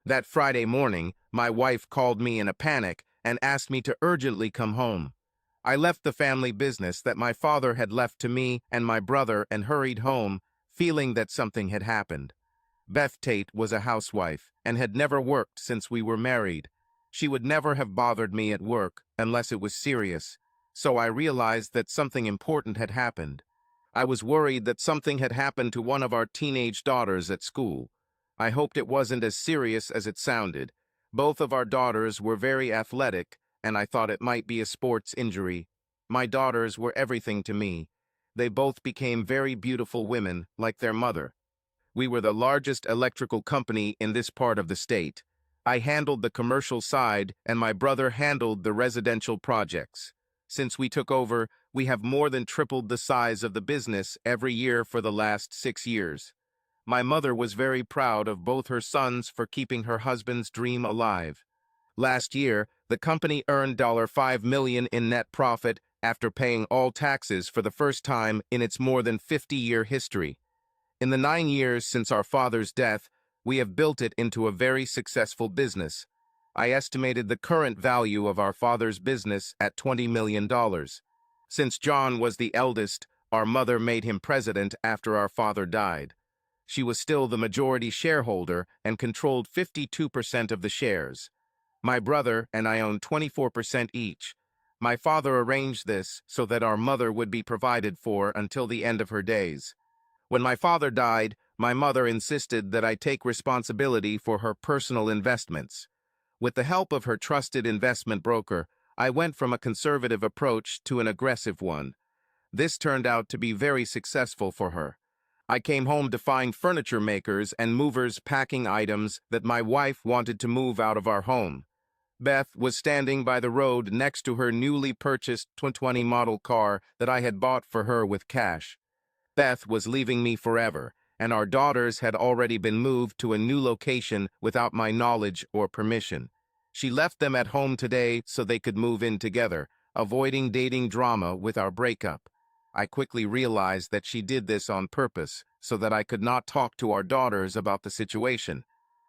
That Friday morning, my wife called me in a panic and asked me to urgently come home. I left the family business that my father had left to me and my brother and hurried home, feeling that something had happened. Beth Tate was a housewife and had never worked since we were married. She would never have bothered me at work unless it was serious, so I realized that something important had happened. I was worried that something had happened to one of our teenage daughters at school. I hoped it wasn't as serious as it sounded. Both of our daughters were very athletic, and I thought it might be a sports injury. My daughters were everything to me. They both became very beautiful women, like their mother. We were the largest electrical company in this part of the state. I handled the commercial side, and my brother handled the residential projects. Since we took over, we have more than tripled the size of the business every year for the last 6 years. My mother was very proud of both her sons for keeping her husband's dream alive. Last year, the company earned $5 million in net profit after paying all taxes for the first time in its more than 50-year history. In the 9 years since our father's death, we have built it into a very successful business. I estimated the current value of our father's business at $20 million. Since John was the eldest, our mother made him president after our father died. She was still the majority shareholder and controlled 52% of the shares. My brother and I owned 24% each. My father arranged this so that our mother would be provided for until the end of her days. When my father died, my mother insisted that I take responsibility for her personal investments. With the help of her trusted investment broker, I went from a conservative approach to an aggressive one. This turned out to be very successful for her. I came home to find furniture makers and movers packing items that my wife wanted to move out of our home. Beth was standing by the road next to her newly purchased 2020 model car that I had bought for her with cash. Beth was leaving me forever, and our daughters had already been moved to a new location without my knowledge or permission. She left them at home today so they could move in together, avoiding dating drama with our breakup. I quickly realized that she did this on purpose so that I could not talk to our daughters about the situation.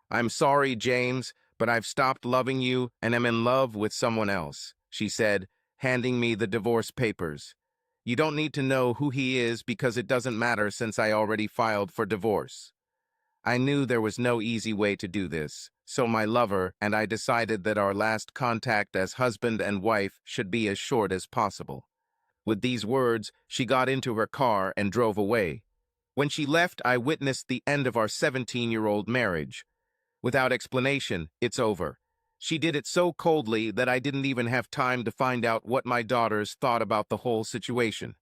"I'm sorry, James, but I've stopped loving you and am in love with someone else," she said, handing me the divorce papers. "You don't need to know who he is because it doesn't matter since I already filed for divorce." I knew there was no easy way to do this, so my lover and I decided that our last contact as husband and wife should be as short as possible. With these words, she got into her car and drove away. When she left, I witnessed the end of our 17-year-old marriage. Without explanation, it's over. She did it so coldly that I didn't even have time to find out what my daughters thought about the whole situation.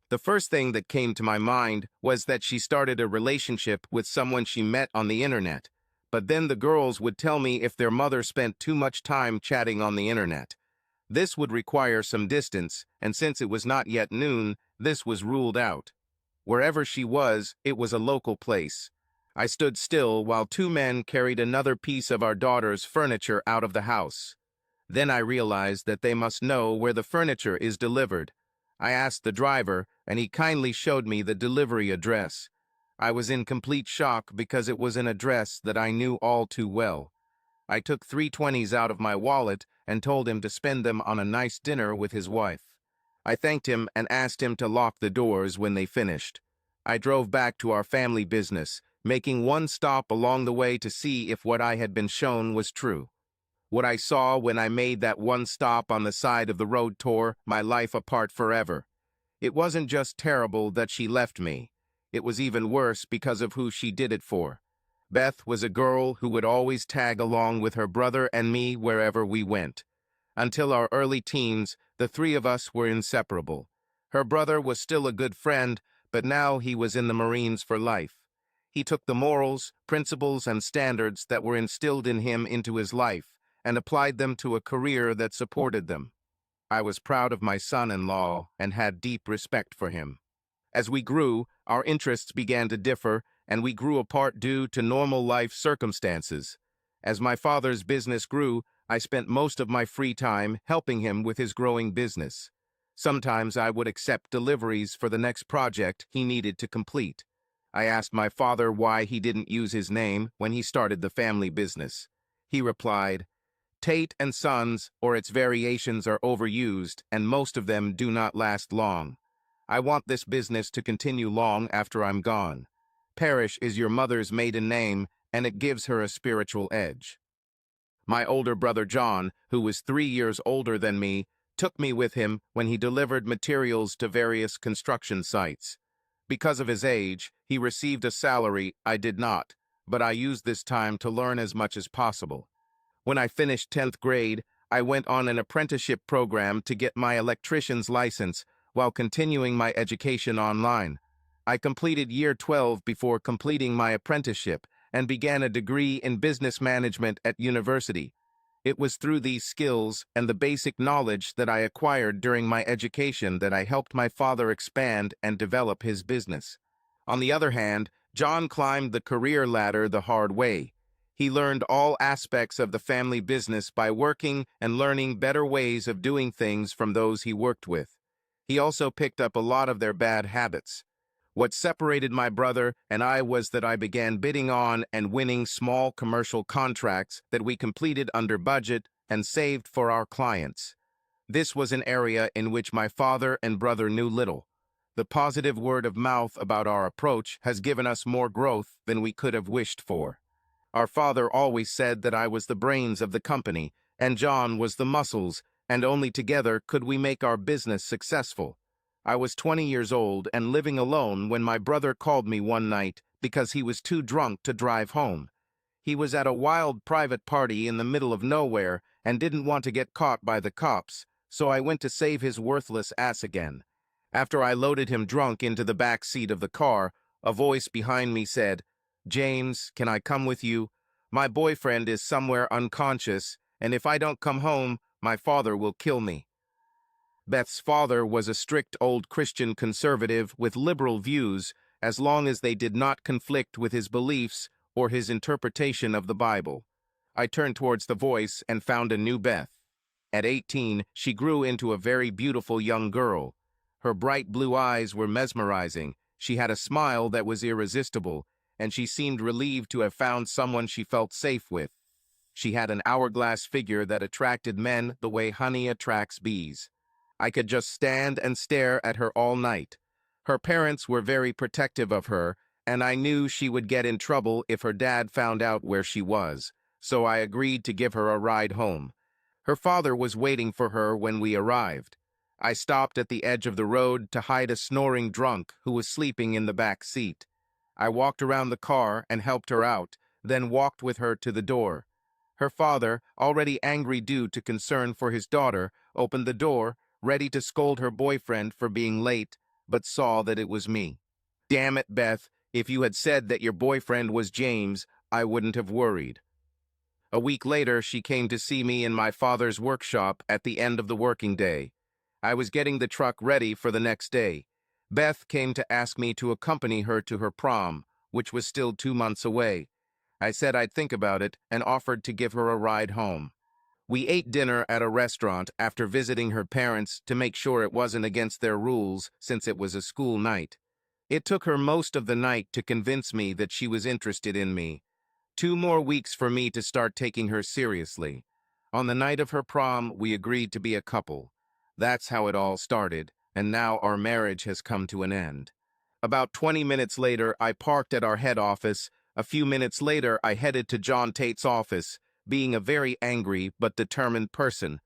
The first thing that came to my mind was that she started a relationship with someone she met on the internet. But then the girls would tell me if their mother spent too much time chatting on the internet. This would require some distance, and since it was not yet noon, this was ruled out. Wherever she was, it was a local place. I stood still while two men carried another piece of our daughter's furniture out of the house. Then I realized that they must know where the furniture is delivered. I asked the driver, and he kindly showed me the delivery address. I was in complete shock because it was an address that I knew all too well. I took 320s out of my wallet and told him to spend them on a nice dinner with his wife. I thanked him and asked him to lock the doors when they finished. I drove back to our family business, making one stop along the way to see if what I had been shown was true. What I saw when I made that one stop on the side of the road tore my life apart forever. It wasn't just terrible that she left me. It was even worse because of who she did it for. Beth was a girl who would always tag along with her brother and me wherever we went. Until our early teens, the three of us were inseparable. Her brother was still a good friend, but now he was in the Marines for life. He took the morals, principles, and standards that were instilled in him into his life and applied them to a career that supported them. I was proud of my son-in-law and had deep respect for him. As we grew, our interests began to differ, and we grew apart due to normal life circumstances. As my father's business grew, I spent most of my free time helping him with his growing business. Sometimes I would accept deliveries for the next project he needed to complete. I asked my father why he didn't use his name when he started the family business. He replied, Tate and Sons or its variations are overused, and most of them do not last long. I want this business to continue long after I'm gone. Parrish is your mother's maiden name, and it gives her a spiritual edge. My older brother John, who was 3 years older than me, took me with him when he delivered materials to various construction sites. Because of his age, he received a salary I did not, but I used this time to learn as much as possible. When I finished 10th grade, I went on an apprenticeship program to get my electrician's license while continuing my education online. I completed year 12 before completing my apprenticeship and began a degree in business management at university. It was through these skills and the basic knowledge that I acquired during my education that I helped my father expand and develop his business. On the other hand, John climbed the career ladder the hard way. He learned all aspects of the family business by working and learning better ways of doing things from those he worked with. He also picked up a lot of their bad habits. What separated my brother and I was that I began bidding on and winning small commercial contracts that we completed under budget and saved for our clients. This was an area in which my father and brother knew little. The positive word of mouth about our approach has given us more growth than we could have wished for. Our father always said that I was the brains of the company, and John was the muscles, and only together could we make our business successful. I was 20 years old and living alone when my brother called me one night because he was too drunk to drive home. He was at a wild private party in the middle of nowhere and didn't want to get caught by the cops, so I went to save his worthless ass again. After I loaded him drunk into the back seat of the car, a voice behind me said, James, can I come with you? My boyfriend is somewhere unconscious, and if I don't come home, my father will kill me. Beth's father was a strict old Christian conservative with liberal views as long as they did not conflict with his beliefs or his interpretation of the Bible. I turned towards the voice and found a new Beth. At 18, she grew into a very beautiful young girl. Her bright blue eyes were mesmerizing, she had a smile that was irresistible, and she seemed relieved to have found someone she felt safe with. She had an hourglass figure that attracted men the way honey attracts bees. I could just stand and stare at her all night. Her parents were very protective of her, and I knew she would get in trouble if her dad found out where she was, so I agreed to give her a ride home. Her father was waiting for her when we arrived. I stopped at the edge of the road to hide a snoring drunk who was sleeping in the back seat. I walked around the car and helped her out, then walked with her to the door. Her father, already angry due to concern for his daughter, opened the door, ready to scold her boyfriend for being late, but saw that it was me. Damn it, Beth, if you had said that your boyfriend was James, I wouldn't have worried. A week later, she came to see me in my father's workshop at the end of the working day. I was getting the truck ready for the next day. Beth came to ask me to accompany her to her prom, which was still 2 months away. I said I'd think about it and offered to give her a ride home. We ate dinner at a restaurant after visiting her parents to make sure it wasn't against their rules since it was a school night. It took her most of the night to convince me that she was interested in me. 2 more weeks for me to start taking her seriously. On the night of her prom, we agreed to be a couple. That's how it all started, and now our marriage has come to an end. About 20 minutes later, I parked at our head office. A few minutes later, I headed to John Tate's office, being a very angry but determined person.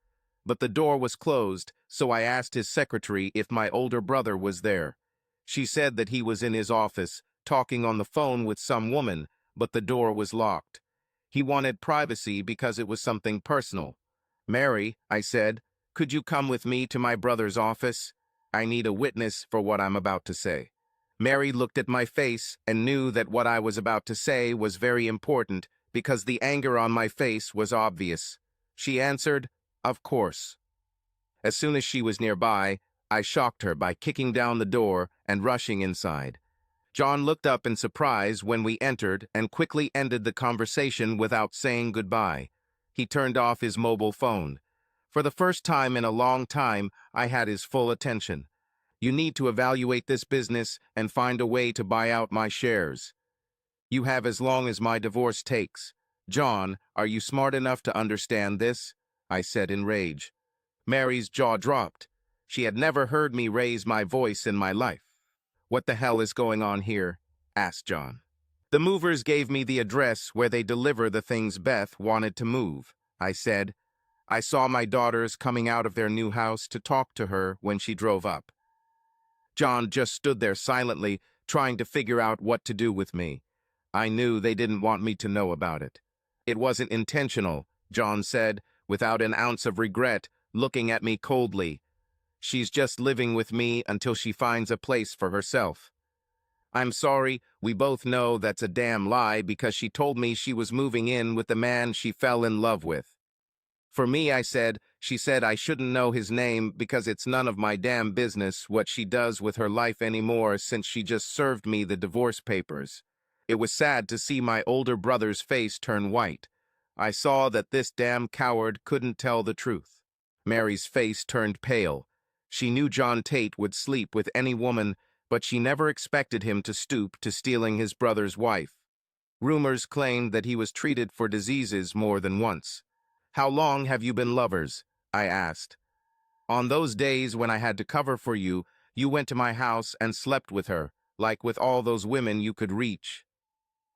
But the door was closed, so I asked his secretary if my older brother was there. She said that he was in his office, talking on the phone with some woman, but the door was locked. He wanted privacy because it was something personal. Mary, I said, could you come with me to my brother's office? I need a witness for what I'm about to say. Mary looked at my face and knew that what I was about to say was very important because the anger on my face was obvious. She answered, of course. As soon as she was nearby, I shocked her by kicking down the door and rushing inside. John looked up in surprise when we entered and quickly ended the conversation without saying goodbye. He turned off his mobile phone. For the first time in a long time, I had his full attention. You need to evaluate this business and find a way to buy out my shares. You have as long as my divorce takes. John, are you smart enough to understand this? I said in rage. Mary's jaw dropped. She had never heard me raise my voice in my life. What the hell is going on here? Asked John. The movers gave me the address where they deliver the things Beth wanted to move, I said. I saw my daughters coming out of their new house to talk to her when she drove up. John just stood there silently, trying to figure out what to do with me. I knew they didn't want me to know about it. It wasn't intentional, John said, without an ounce of regret, looking at me coldly. She's just living with me until she finds a place for herself. I'm sorry, we both know that's a damn lie because she told me she was moving in with the man she fell in love with. For me, I said, she said I shouldn't know his name because it's none of my damn business what she does with her life anymore since she just served me the divorce papers. It was sad to see my older brother's face turn white. I saw that this damn coward couldn't tell the truth. Mary's face turned pale. She knew John Tate would sleep with any woman, but she never expected him to stoop to stealing his brother's wife. Rumors claimed that he was treated for diseases more than once. How long have you been lovers? I asked. On those days when I had to cover for you, you went to my house and slept with her, like with all those women you could reach.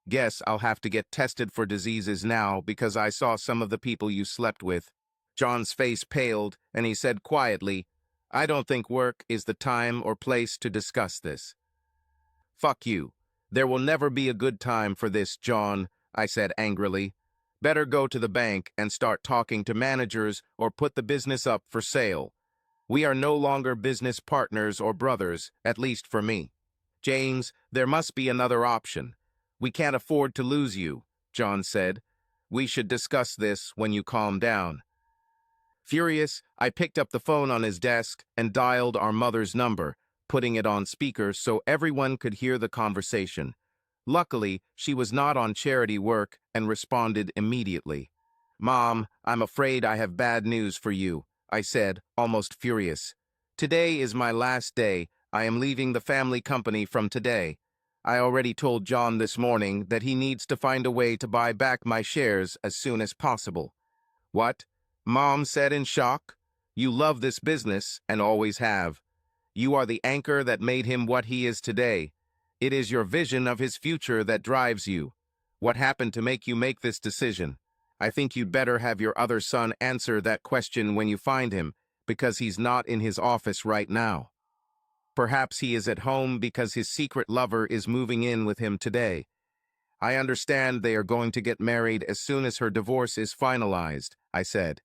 Guess I'll have to get tested for diseases now because I saw some of the people you slept with. John's face paled, and he said quietly, I don't think work is the time or place to discuss this. Fuck you. There will never be a good time for this, John, I said angrily. Better go to the bank and start talking to managers or put the business up for sale. We are no longer business partners or brothers, at least for me. James, there must be another option. We can't afford to lose you, John said. We should discuss this when you calm down. Furious, I picked up the phone on his desk and dialed our mother's number, putting it on speaker so everyone could hear the conversation. Luckily, she was not on charity work and responded immediately. Mom, I'm afraid I have bad news for you, I said, almost furious. Today is my last day. I am leaving the family company from today. I already told John this morning that he needs to find a way to buy back my shares as soon as possible. What? Mom said in shock. You love this business and always have. You are the anchor that made him what he is today. It is your vision of his future that drives you. What happened to make you make this decision? I think you'd better have your other son answer that question when you find him, because he's not in his office right now. Perhaps he is at home because his secret lover is moving in with him today. I understand they are going to get married as soon as her divorce is finalized, I said.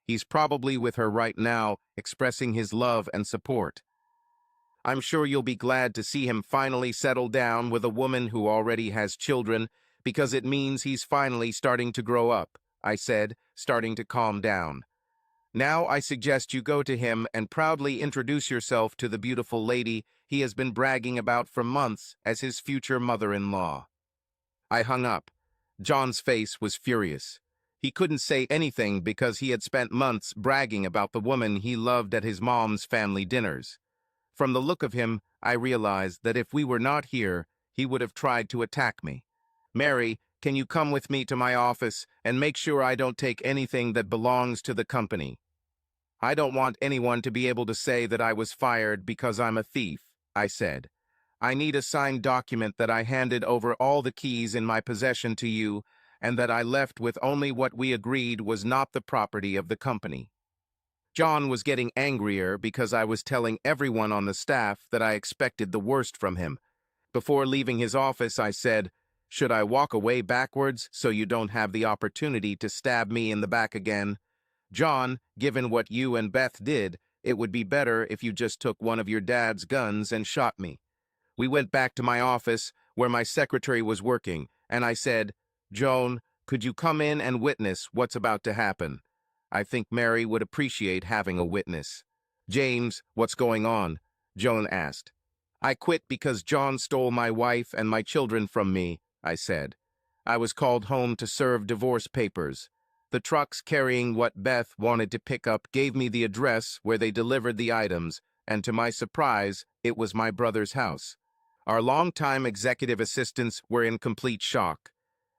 He's probably with her right now, expressing his love and support. I'm sure you'll be glad to see him finally settle down with a woman who already has children, because it means he's finally starting to grow up, I said, starting to calm down. Now I suggest you go to him and proudly introduce yourself to the beautiful lady he has been bragging about for months as his future mother-in-law. I hung up. John's face was furious. He couldn't say anything because he had spent months bragging about the woman he loved at his mom's family dinners. From the look of him, I realized that if we were not here, he would have tried to attack me. Mary, can you come with me to my office and make sure I don't take anything that belongs to the company? I don't want anyone to be able to say that I was fired because I'm a thief, I said. I need a signed document that I handed over all the keys in my possession to you and that I left with only what we agreed was not the property of the company. John was getting angrier because I was telling everyone on the staff that I expected the worst from him. Before leaving his office, I said, should I walk away backwards so you don't have the opportunity to stab me in the back again? John, given what you and Beth did, it would be better if you just took one of your dad's guns and shot me. We went back to my office, where my secretary was working, and I said, Joan, could you come in and witness what's about to happen? I think Mary would appreciate having a witness. James, what's going on? Joan asked. I quit because John stole my wife and my children from me, I said. I was called home to serve divorce papers. The trucks carrying what Beth wanted to pick up gave me the address where they delivered the items, and to my surprise, it was my brother's house. Our longtime executive assistants were in complete shock.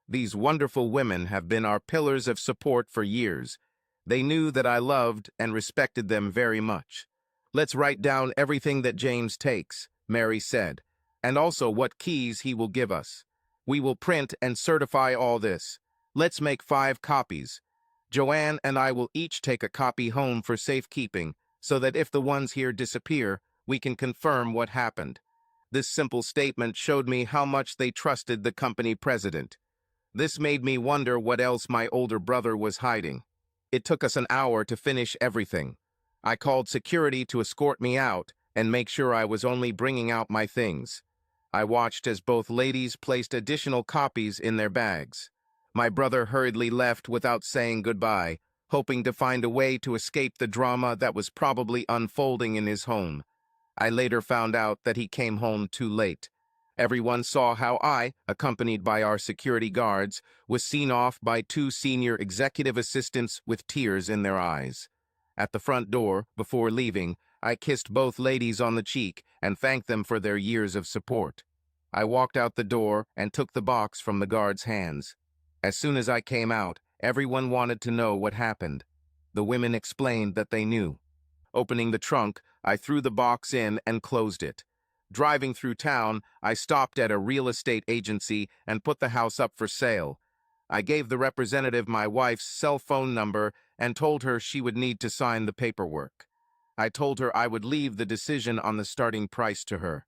These wonderful women have been our pillars of support for years. They knew that I loved and respected them very much. Let's write down everything that James takes, Mary said, and also what keys he will give us. We will print and certify all this. Let's make 5 copies. Joanne and I will each take a copy home for safekeeping, so that if the ones here disappear, we can confirm what happened. This simple statement showed me how much they trusted the company president. This made me wonder what else my older brother was hiding. It took us an hour to finish everything. I called security to escort me out and make sure I was only bringing out my things. I watched as both ladies placed additional copies in their bags. My brother hurriedly left without saying goodbye, hoping to find a way to escape the drama that was probably unfolding in his home. I later found out that he came home too late. Everyone saw how I, accompanied by our security guards, was seen off by 2 senior executive assistants with tears in their eyes. At the front door, before leaving, I kissed both ladies on the cheek and thanked them for their years of support. I walked out the door and took the box from the guards' hands. As soon as I came out, everyone wanted to know what happened. The women explained that they knew. Opening the trunk, I threw the box in and closed it. Driving through town, I stopped at a real estate agency and put the house up for sale. I gave the representative my wife's cell phone number and told her she would need to sign the paperwork. I told her I would leave the decision on the starting price to her.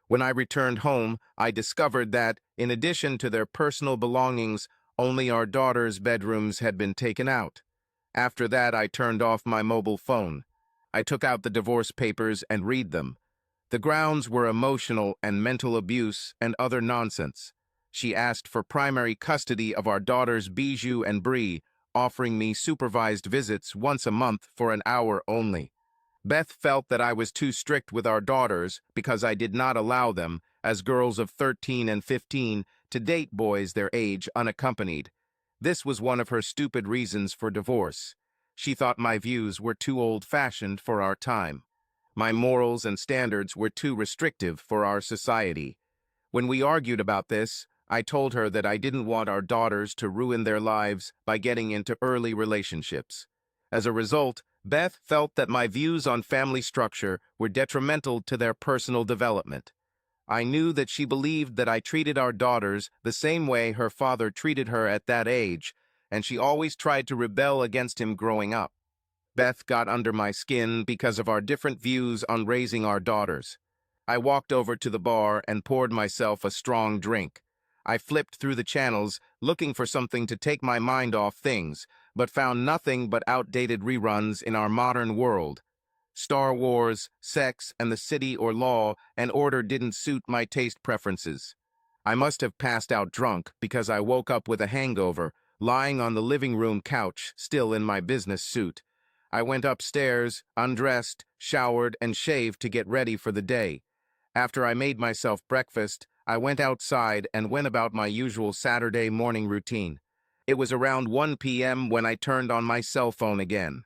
When I returned home, I discovered that, in addition to their personal belongings, only our daughter's bedrooms had been taken out. After that, I turned off my mobile phone. I took out the divorce papers and read them. The grounds were emotional and mental abuse and other nonsense. She asked for primary custody of our daughters Bijou and Bree, offering me supervised visits once a month for an hour only. Beth felt that I was too strict with our daughters because I did not allow them, as girls of 13 and 15, to date boys their age unaccompanied. This was one of her stupid reasons for divorce. She thought my views were too old-fashioned for our time. My morals and standards were too restrictive for our society. When we argued about this, I told her that I didn't want our daughters to ruin their lives by getting into early relationships. As a result, Beth felt that my views on family structure were detrimental to their personal development. I knew that she believed that I treated our daughters the same way her father treated her at that age, and she always tried to rebel against him growing up. Beth got under my skin because of our different views on raising our daughters. I walked over to the bar and poured myself a strong drink. I flipped through the channels, looking for something to take my mind off things, but found nothing but outdated reruns in our modern world. Star Wars, sex, and the city or law and order didn't suit my taste preferences. I must have passed out drunk because I woke up with a hangover, lying on the living room couch, still in my business suit. I went upstairs, undressed, showered, and shaved to get ready for the day. After I made myself breakfast, I went outside and went about my usual Saturday morning routine. It was around 1 p.m. when I turned on my cell phone again.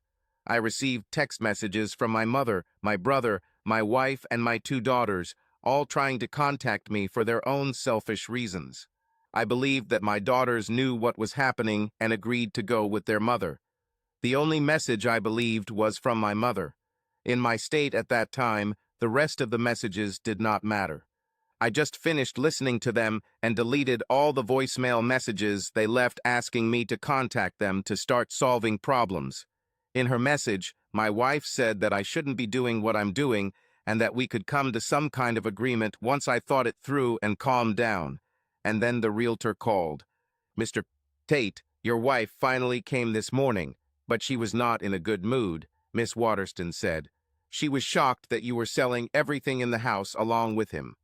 I received text messages from my mother, my brother, my wife, and my 2 daughters, all trying to contact me for their own selfish reasons. I believed that my daughters knew what was happening and agreed to go with their mother. The only message I believed was from my mother. In my state at that time, the rest of the messages did not matter. I just finished listening to them and deleted all the voicemail messages they left asking me to contact them to start solving problems. In her message, my wife said that I shouldn't be doing what I'm doing and that we could come to some kind of agreement once I thought it through and calmed down. And then the realtor called. "Mr. Tate, your wife finally came this morning, but she was not in a good mood," Miss Waterston said. "She was shocked that you were selling everything in the house along with him."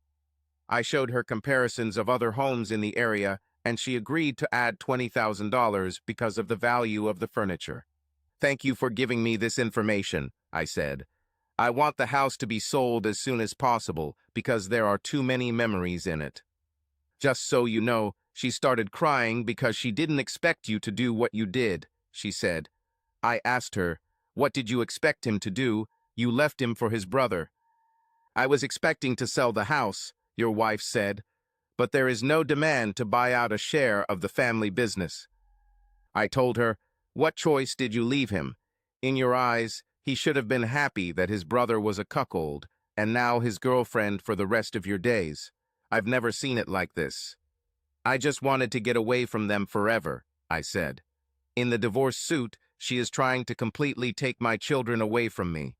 I showed her comparisons of other homes in the area, and she agreed to add $20,000 because of the value of the furniture. "Thank you for giving me this information," I said. "I want the house to be sold as soon as possible because there are too many memories in it." "Just so you know, she started crying because she didn't expect you to do what you did," she said. I asked her, "What did you expect him to do? You left him for his brother." "I was expecting to sell the house," your wife said, but there is no demand to buy out a share of the family business. I told her, "What choice did you leave him? In your eyes, he should have been happy that his brother was a cuckold, and now his girlfriend for the rest of your days. I've never seen it like this." "I just wanted to get away from them forever," I said. "In the divorce suit, she is trying to completely take my children away from me."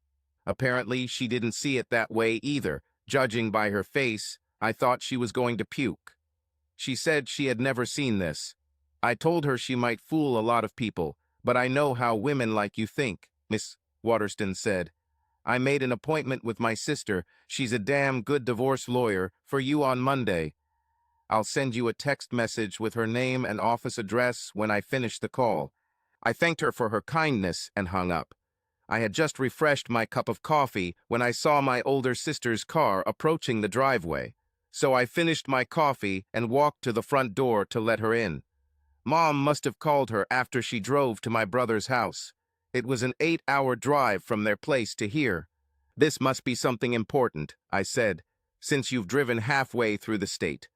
Apparently, she didn't see it that way either. Judging by her face, I thought she was going to puke. She said she had never seen this. I told her she might fool a lot of people, but I know how women like you think, Miss Waterston said. "I made an appointment with my sister. She's a damn good divorce lawyer for you on Monday. I'll send you a text message with her name and office address when I finish the call." I thanked her for her kindness and hung up. I had just refreshed my cup of coffee when I saw my older sister's car approaching the driveway. So I finished my coffee and walked to the front door to let her in. Mom must have called her after she drove to my brother's house. It was an 8-hour drive from their place to here. "This must be something important," I said, "since you've driven halfway through the state."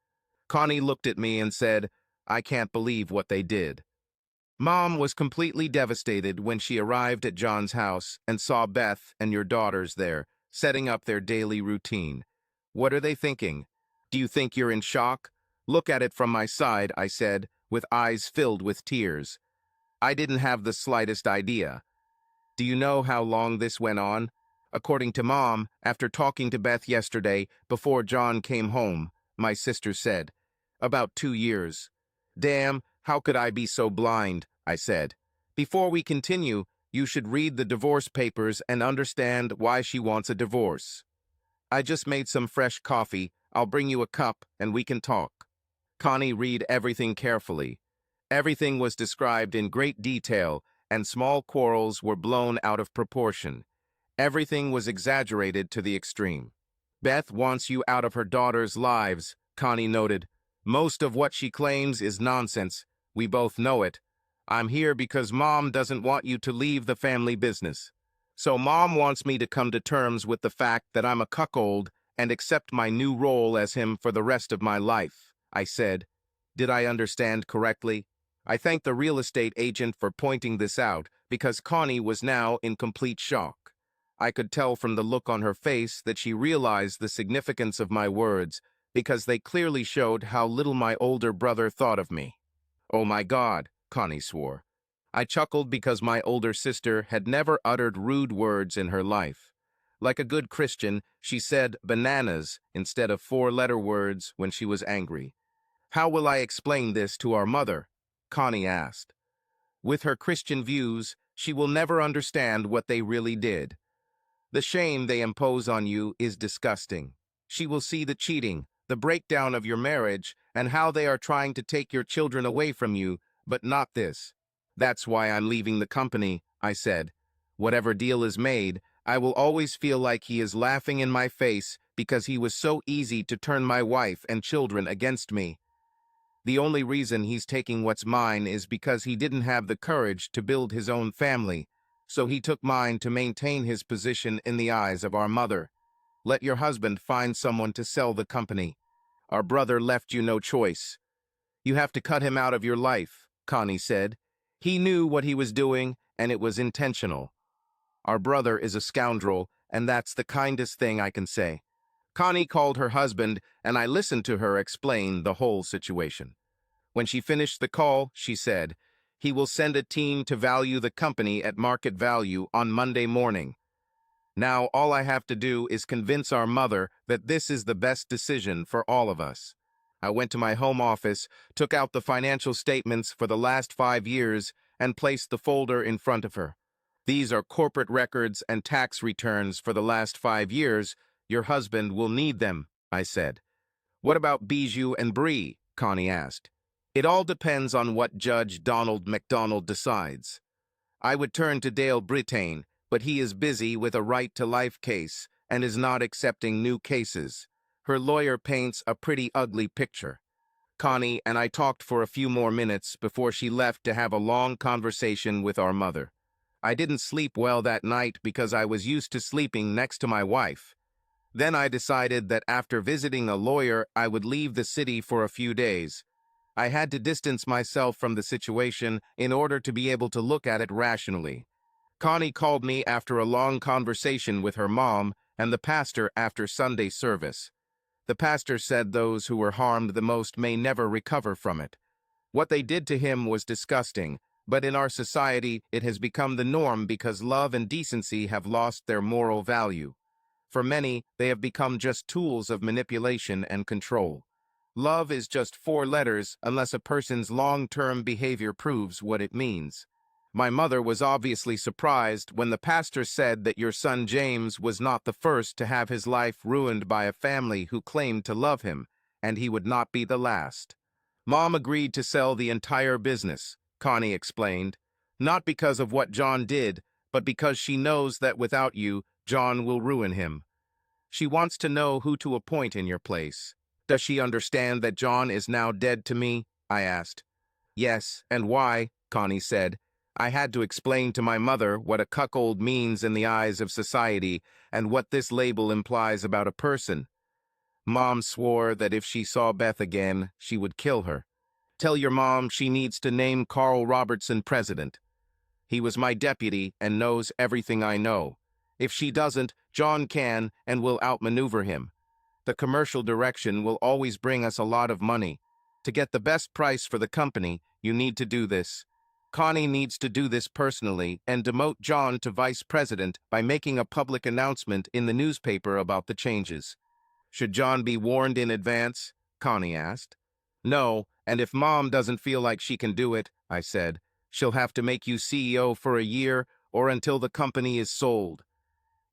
Connie looked at me and said, "I can't believe what they did." Mom was completely devastated when she arrived at John's house and saw Beth and your daughters there, setting up their daily routine. "What are they thinking? Do you think you're in shock?" "Look at it from my side," I said, with eyes filled with tears. "I didn't have the slightest idea. Do you know how long this went on?" "According to Mom, after talking to Beth yesterday, before John came home," my sister said, "about 2 years." "Damn, how could I be so blind?" I said. "Before we continue, you should read the divorce papers and understand why she wants a divorce." "I just made some fresh coffee. I'll bring you a cup and we can talk." Connie read everything carefully. Everything was described in great detail, and small quarrels were blown out of proportion. Everything was exaggerated to the extreme. "Beth wants you out of her daughters' lives," Connie noted. "Most of what she claims is nonsense. We both know it. I'm here because Mom doesn't want you to leave the family business. So Mom wants me to come to terms with the fact that I'm a cuckold and accept my new role as him for the rest of my life," I said. "Did I understand correctly?" I thanked the real estate agent for pointing this out because Connie was now in complete shock. I could tell from the look on her face that she realized the significance of my words because they clearly showed how little my older brother thought of me. "Oh my God," Connie swore. I chuckled because my older sister had never uttered rude words in her life. Like a good Christian, she said bananas instead of 4-letter words when she was angry. "How will I explain this to our mother?" Connie asked. "With her Christian views, she will never understand what they really did. The shame they impose on you is disgusting. She will see the cheating, the breakdown of your marriage, and how they are trying to take your children away from you, but not this." "That's why I'm leaving the company," I said. "Whatever deal is made, I will always feel like he is laughing in my face because he was so easy to turn my wife and children against me. The only reason he's taking what's mine is because he didn't have the courage to build his own family, so he took mine to maintain his position in the eyes of our mother. Let your husband find someone to sell the company. Our brother left you no choice." "You have to cut him out of your life," Connie said. "He knew what he was doing, and it was intentional. Our brother is a scoundrel, and that's the kindest thing I can say." Connie called her husband, and I listened to her explain the whole situation. When she finished the call, she said, "He will send a team to value the company at market value on Monday morning. Now all I have to do is convince our mother that this is the best decision for all of us." I went to my home office, took out the financial statements for the last 5 years, and placed the folder in front of her. "These are corporate records and tax returns for the last 5 years. Your husband will need them," I said. "What about Bijou and Bree?" Connie asked. "It all depends on what Judge Donald MacDonald decides. I would turn to Dale Brittain, but he is busy with a right-to-life case and is not accepting new cases. Her lawyer paints a pretty ugly picture." Connie and I talked for a few more minutes before she left to have a long conversation with our mother. I didn't sleep well that night because I was used to sleeping next to my wife. Then I decided that after visiting a lawyer, I would leave the city for a few days. I had to distance myself from the situation in order to be able to look at it rationally. Connie called me after a long conversation with her mom and the pastor after Sunday service. The pastor said those who were harmed the most may never recover from it. What they did to him was disgusting, but in our society it has become the norm because love and decency have lost their moral value. For many, they have become just tools of manipulation and control. Love is just 4 letters unless a person's long-term behavior proves what it means. My mother was obviously surprised when the pastor said that your son James was not the first to have his life ruined by a family who claimed to love him, and he would not be the last. Mom agreed to sell the entire business, Connie explained, not because of what John did, but because she knows that without you, John will ruin him. She wants to know who to appoint in your place. Does she understand that John is now dead to me? I asked. Yes, and why? Connie said. I had to explain to my mother what a cuckold means in the eyes of society and what this label implies about a person. Mom swore that if she saw Beth again, she would kill her. Tell your mom she needs to name Carl Robertson president. He was my deputy and knows everything I know. If she doesn't, John can and will outmaneuver him. The commercial direction will always bring us a lot of money. To get the best price for the company, you need to do this. Connie needs to do this personally and demote John to vice president by making a public announcement in the newspaper about the changes. Should John be warned in advance? Connie asked. No, and if Mom doesn't feel like she can do it, I said, she'll have to make you CEO for a year or until the company is sold.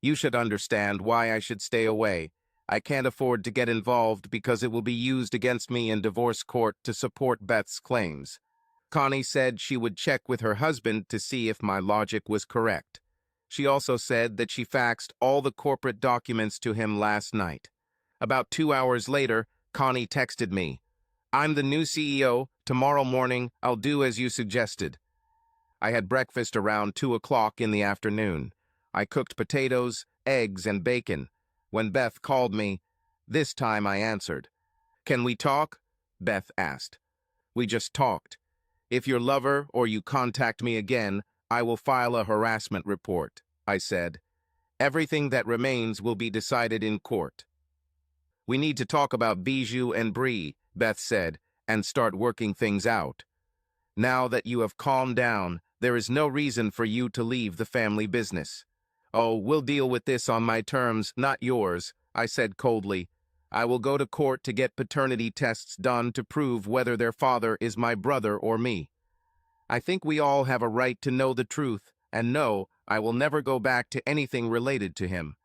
You should understand why I should stay away. I can't afford to get involved because it will be used against me in divorce court to support Beth's claims. Connie said she would check with her husband to see if my logic was correct. She also said that she faxed all the corporate documents to him last night. About 2 hours later, Connie texted me, I'm the new CEO. Tomorrow morning, I'll do as you suggested. I had breakfast around 2 o'clock in the afternoon. I cooked potatoes, eggs, and bacon. When Beth called me, this time I answered. Can we talk? Beth asked. We just talked. If your lover or you contact me again, I will file a harassment report, I said. Everything that remains will be decided in court. We need to talk about Bijou and Bree, Beth said, and start working things out. Now that you have calmed down, there is no reason for you to leave the family business. Oh, we'll deal with this on my terms, not yours, I said coldly. I will go to court to get paternity tests done to prove whether their father is my brother or me. I think we all have a right to know the truth, and no, I will never go back to anything related to him.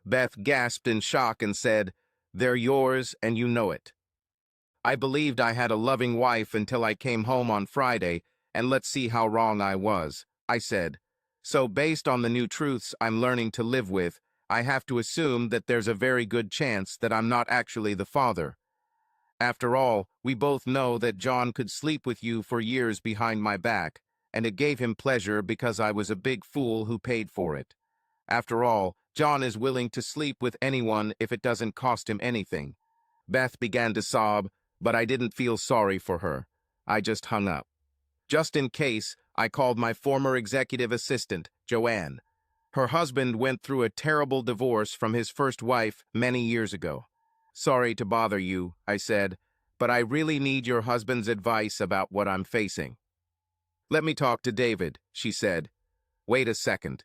Beth gasped in shock and said, They're yours and you know it. I believed I had a loving wife until I came home on Friday, and let's see how wrong I was, I said. So based on the new truths I'm learning to live with, I have to assume that there's a very good chance that I'm not actually the father. After all, we both know that John could sleep with you for years behind my back, and it gave him pleasure because I was a big fool who paid for it. After all, John is willing to sleep with anyone if it doesn't cost him anything. Beth began to sob, but I didn't feel sorry for her. I just hung up. Just in case, I called my former executive assistant, Joanne. Her husband went through a terrible divorce from his first wife many years ago. Sorry to bother you, I said, but I really need your husband's advice about what I'm facing. Let me talk to David, she said. Wait a second.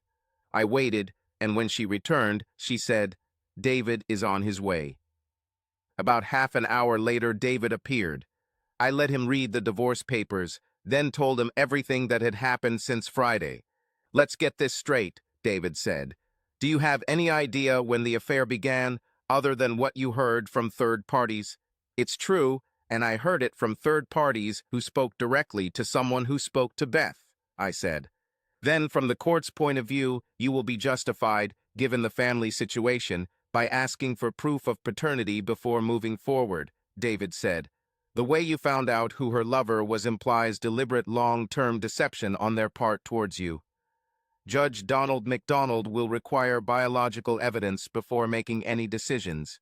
I waited, and when she returned, she said, David is on his way. About half an hour later, David appeared. I let him read the divorce papers, then told him everything that had happened since Friday. Let's get this straight, David said. Do you have any idea when the affair began, other than what you heard from third parties? It's true, and I heard it from third parties who spoke directly to someone who spoke to Beth, I said. Then, from the court's point of view, you will be justified, given the family situation, by asking for proof of paternity before moving forward, David said. The way you found out who her lover was implies deliberate long-term deception on their part towards you. Judge Donald McDonald will require biological evidence before making any decisions.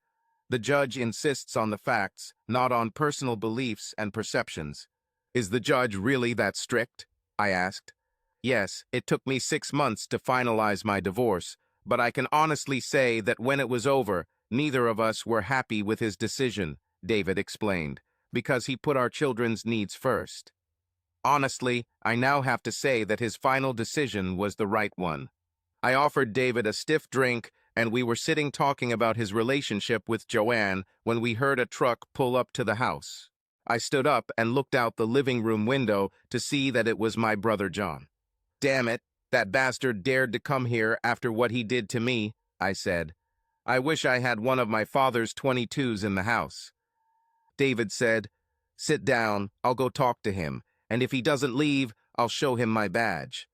The judge insists on the facts, not on personal beliefs and perceptions. Is the judge really that strict? I asked. Yes, it took me 6 months to finalize my divorce, but I can honestly say that when it was over, neither of us were happy with his decision, David explained, because he put our children's needs first. Honestly, I now have to say that his final decision was the right one. I offered David a stiff drink, and we were sitting talking about his relationship with Joanne when we heard a truck pull up to the house. I stood up and looked out the living room window to see that it was my brother John. Damn it, that bastard dared to come here after what he did to me, I said. I wish I had one of my father's 22s in the house. David said, sit down, I'll go talk to him, and if he doesn't leave, I'll show him my badge.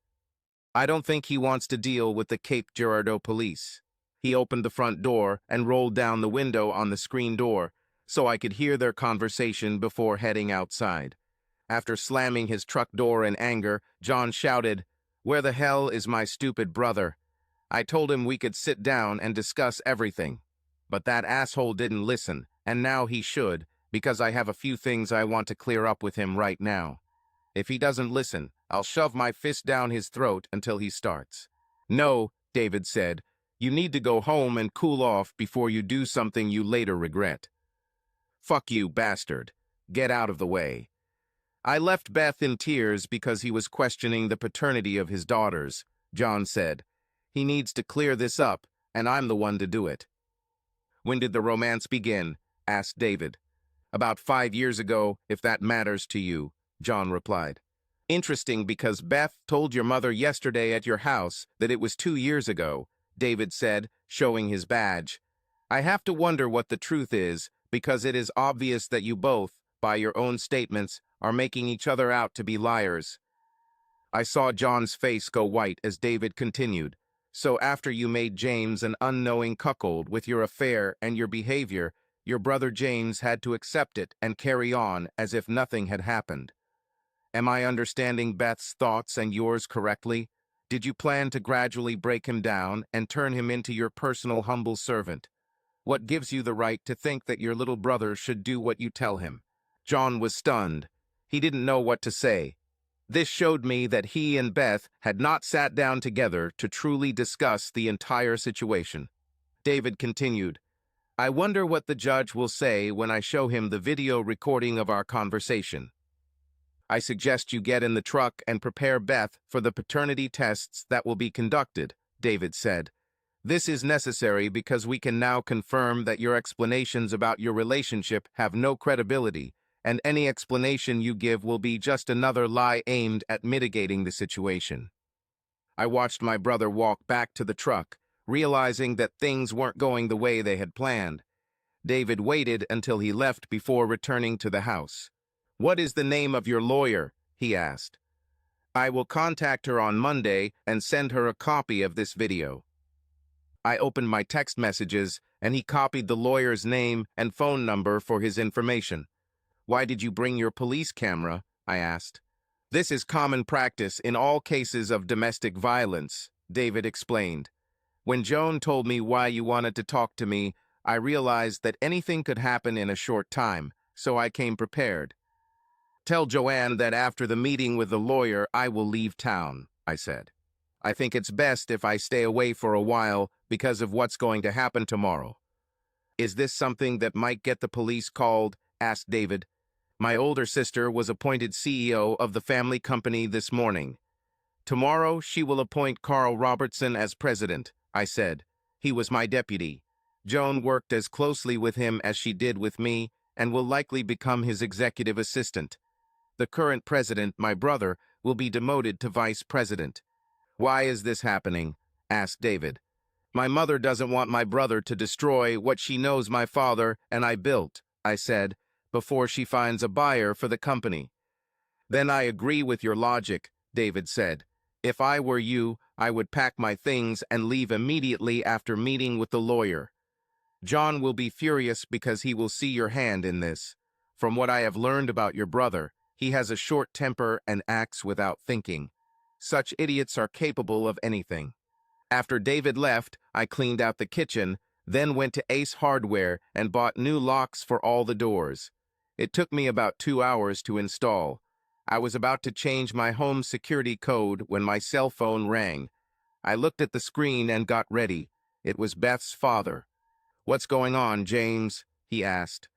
I don't think he wants to deal with the Cape Girardeau police. He opened the front door and rolled down the window on the screen door, so I could hear their conversation before heading outside. After slamming his truck door in anger, John shouted, "Where the hell is my stupid brother?" I told him we could sit down and discuss everything. But that asshole didn't listen, and now he should, because I have a few things I want to clear up with him right now. If he doesn't listen, I'll shove my fist down his throat until he starts. No, David said, you need to go home and cool off before you do something you later regret. Fuck you, bastard. Get out of the way. I left Beth in tears because he was questioning the paternity of his daughters, John said. He needs to clear this up, and I'm the one to do it. When did the romance begin? Asked David. About 5 years ago, if that matters to you, John replied. Interesting, because Beth told your mother yesterday at your house that it was 2 years ago, David said, showing his badge. I have to wonder what the truth is, because it is obvious that you both, by your own statements, are making each other out to be liars. I saw John's face go white as David continued. So after you made James an unknowing cuckold with your affair and your behavior, your brother James had to accept it and carry on as if nothing had happened. Am I understanding Beth's thoughts and yours correctly? Did you plan to gradually break him down and turn him into your personal humble servant? What gives you the right to think that your little brother should do what you tell him? John was stunned. He didn't know what to say. This showed me that he and Beth had not sat down together to truly discuss the entire situation. David continued, I wonder what the judge will say when I show him the video recording of our conversation. I suggest you get in the truck and prepare Beth for the paternity tests that will be conducted, David said. This is necessary because we can now confirm that your explanations about your relationship have no credibility, and any explanation you give will be just another lie aimed at mitigating the situation. I watched my brother walk back to the truck, realizing that things weren't going the way they had planned. David waited until he left before returning to the house. What is the name of your lawyer? He asked. I will contact her on Monday and send her a copy of this video. I opened my text messages, and he copied the lawyer's name and phone number for his information. Why did you bring your police camera? I asked. This is common practice in all cases of domestic violence, David explained. When Joan told me why you wanted to talk to me, I realized that anything could happen in a short time, so I came prepared. Tell Joanne that after the meeting with the lawyer, I will leave town, I said. I think it's best if I stay away for a while because of what's going to happen tomorrow. Is this something that might get the police called? Asked David. My older sister was appointed CEO of the family company this morning. Tomorrow, she will appoint Carl Robertson as president, I said. He was my deputy. Joan worked as closely with him as she did with me and will likely become his executive assistant. The current president, my brother, will be demoted to vice president. Why is this happening? Asked David. My mother doesn't want my brother to destroy what she knows my father and I built, I said, before she finds a buyer for the company. Then I agree with your logic, David said. If I were you, I would pack my things and leave immediately after meeting with the lawyer. John will be furious because he will see your hand in this. From what I have learned about your brother, he has a short temper and acts without thinking. Such idiots are capable of anything. After David left, I cleaned out the kitchen, then went to Ace Hardware and bought new locks for all the doors. It took me about 2 hours to install. I was about to change my home security code when my cell phone rang. I looked at the screen and got ready. It was Beth's father. "What's going on, James?" he asked.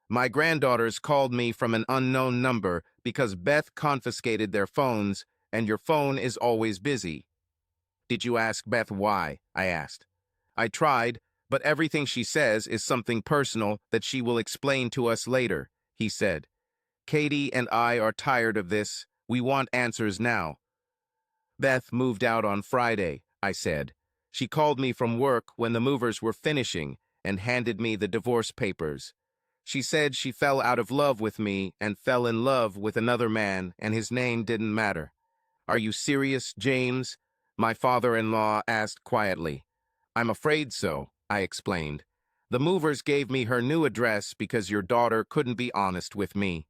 "My granddaughters called me from an unknown number because Beth confiscated their phones, and your phone is always busy." "Did you ask Beth why?" I asked. "I tried, but everything she says is something personal that she will explain to us later," he said. "Katie and I are tired of this. We want answers now." "Beth moved out on Friday," I said. "She called me from work when the movers were finishing and handed me the divorce papers. She said she fell out of love with me and fell in love with another man, and his name didn't matter." "Are you serious, James?" my father-in-law asked quietly. "I'm afraid so," I explained. "The movers gave me her new address because your daughter couldn't be honest with me.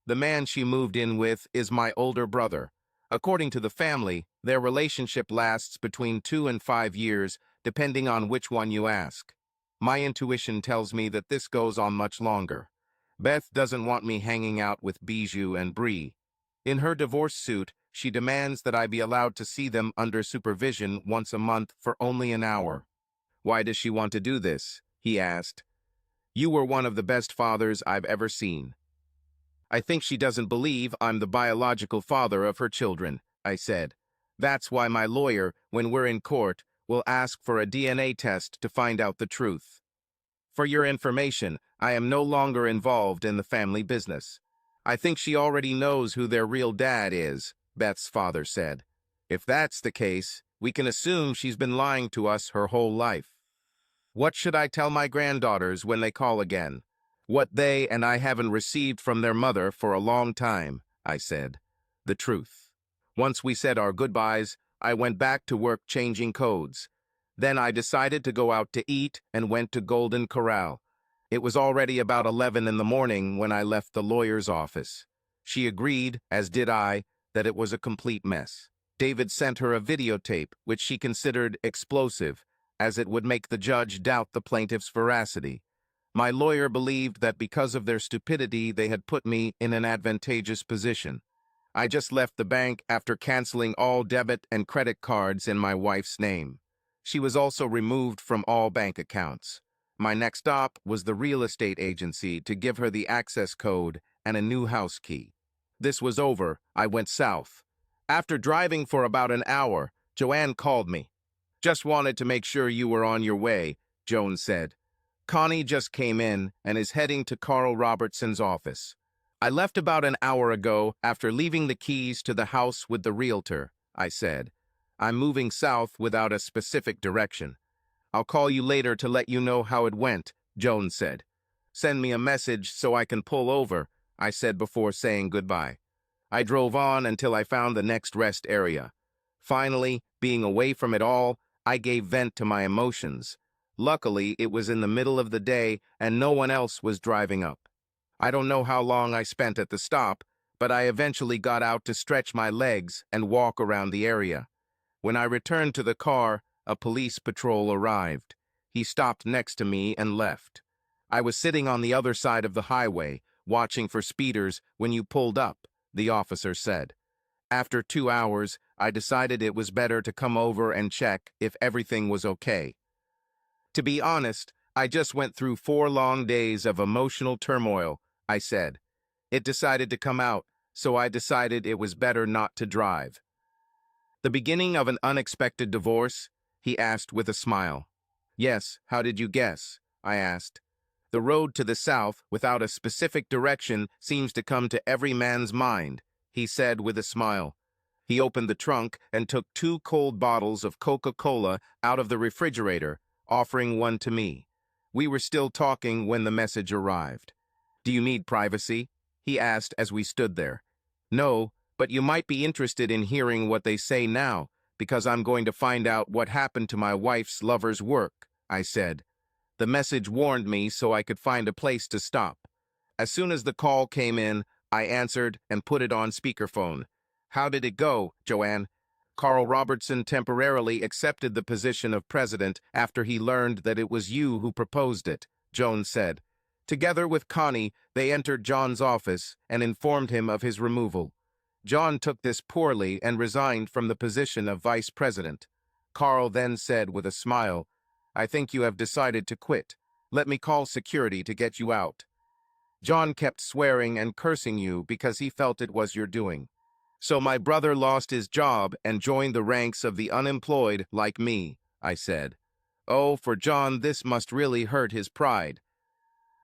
The man she moved in with is my older brother. According to the family, their relationship lasts between 2 and 5 years, depending on which one you ask. My intuition tells me that this goes on much longer. Beth doesn't want me hanging out with Bijou and Bree. In her divorce suit, she demands that I be allowed to see them under supervision once a month for only an hour." "Why does she want to do this?" he asked. "You were one of the best fathers I've ever seen." "I think she doesn't believe I'm the biological father of her children," I said. "That's why my lawyer, when we're in court, will ask for a DNA test to find out the truth. For your information, I am no longer involved in the family business." "I think she already knows who their real dad is," Beth's father said. "If that's the case, we can assume she's been lying to us her whole life." "What should I tell my granddaughters when they call again?" "What they and I haven't received from their mother for a long time," I said. "The truth." Once we said our goodbyes, I went back to work changing codes. Then I decided to go out to eat and went to Golden Corral. It was already about 11 in the morning when I left the lawyer's office. She agreed, as did I, that it was a complete mess. David sent her a videotape, which she considered explosive, as it would make the judge doubt the plaintiff's veracity. My lawyer believed that because of their stupidity, they had put me in an advantageous position. I just left the bank after canceling all debit and credit cards in my wife's name. She was also removed from all bank accounts. My next stop was the real estate agency to give her the access code and a new house key. This was over. I went south. After driving for about an hour, Joanne called me. "Just wanted to make sure you were on your way," Joan said. "Connie just came in and is heading to Carl Robertson's office." "I left about an hour ago after leaving the keys to the house with the realtor," I said. "I'm moving south without a specific direction." "I'll call you later to let you know how it went," Joan said. "Send me a message so I can pull over," I said before saying goodbye. I drove on until I found the next rest area. Finally, being away from it all, I gave vent to my emotions. Luckily, it was in the middle of the day and no one else was driving up. I don't know how long I spent at the stop, but I eventually got out to stretch my legs and walk around the area. When I returned to the car, a police patrol arrived. He stopped next to me and left. "I was sitting on the other side of the highway, watching for speeders when you pulled up," the officer said. "After 2 hours, I decided it was better to come over and check if everything was okay. To be honest, I just went through 4 long days of emotional turmoil," I said. "It decided to come out, so I decided it was better not to drive." "The beginning of an unexpected divorce?" he asked with a smile. "Yes, how did you guess?" I asked. "The road to the south, without a specific direction, seems to come to every man's mind," he said with a smile. He opened the trunk and took 2 cold bottles of Coca-Cola out of the refrigerator, offering one to me. We were still talking when the message arrived. "Do you need privacy?" he asked as we stood there. "No, but you might be interested in hearing what they say now, because I'm going to find out what happened to my wife's lover's work," I said. The message warned me so I could find a place to stop. As soon as the call came in, I answered and put it on speakerphone. How did it go, Joanne? Carl Robertson temporarily accepted the position of president after he learned that it was you who proposed it, Joan said. Together with Connie, they entered John's office and informed him of his removal. John took this poorly and resigned from the position of vice president. Carl then said with a smile, "I think you have decided to quit. Let me call security to get you out." John kept swearing and cursing you because he felt it was your doing. So my brother lost his job and joined the ranks of the unemployed like me, I said. Oh, for John, this must really hurt his pride.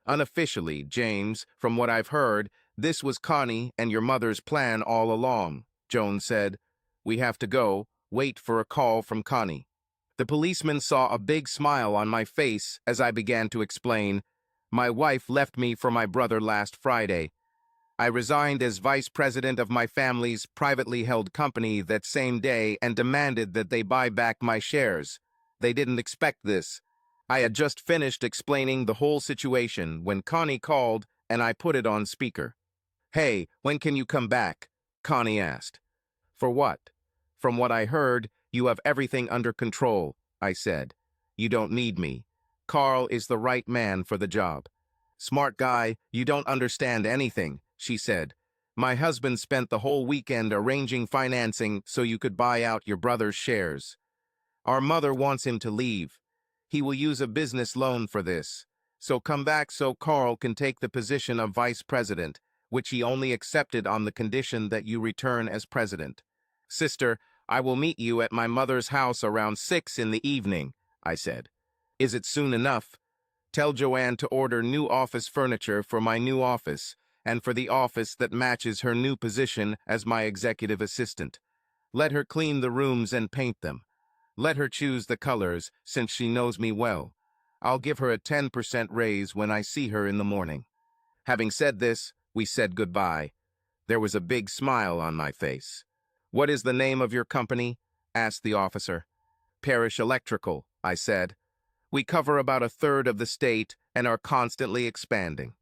Unofficially, James, from what I've heard, this was Connie and your mother's plan all along, Joan said. We have to go. Wait for a call from Connie. The policeman saw a big smile on my face as I began to explain. My wife left me for my brother last Friday. I resigned as vice president of my family's privately held company that same day and demanded that they buy back my shares. They didn't expect this. I had just finished explaining the whole situation when Connie called and I put it on speaker. Hey, when can you come back? Connie asked. For what? From what I heard, you have everything under control, I said. You don't need me. Carl is the right man for the job. Smart guy, you don't understand anything, she said. My husband spent the whole weekend arranging financing so you could buy out your brother's shares. Our mother wants him to leave. He will use a business loan for this. So come back so Carl can take the position of vice president, which he only accepted on the condition that you return as president. Sister, I will meet you at my mother's house around 6 in the evening, I said. Is it soon enough? Tell Joanne to order new office furniture for my new office and for the office that matches her new position as my executive assistant. Let her clean the rooms and paint them. Let her choose the colors, since she knows me well. I'll give her a 10% raise when I see her in the morning. Having said this, we said goodbye. There was a big smile on my face. What is the name of your company? Asked the officer. Parish Electrical, I said. We cover about a third of the state and are constantly expanding.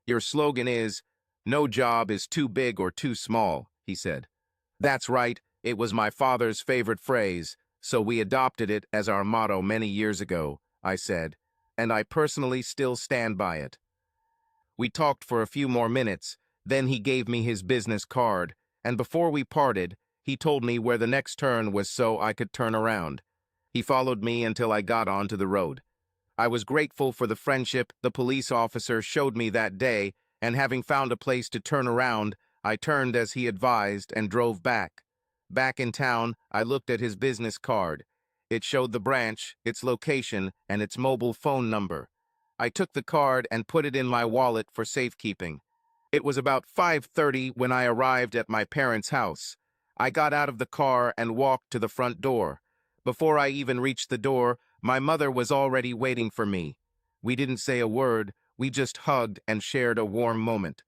Your slogan is, no job is too big or too small, he said. That's right, it was my father's favorite phrase. So we adopted it as our motto many years ago, I said, and I personally still stand by it. We talked for a few more minutes, then he gave me his business card, and before we parted, he told me where the next turn was so I could turn around. He followed me until I got onto the road. I was grateful for the friendship the police officer showed me that day, and having found a place to turn around, I turned as he advised and drove back. Back in town, I looked at his business card. It showed the branch, its location, and its mobile phone number. I took the card and put it in my wallet for safekeeping. It was about 5:30 when I arrived at my parents' house. I got out of the car and walked to the front door. Before I even reached the door, my mother was already waiting for me. We didn't say a word, we just hugged and shared a warm moment.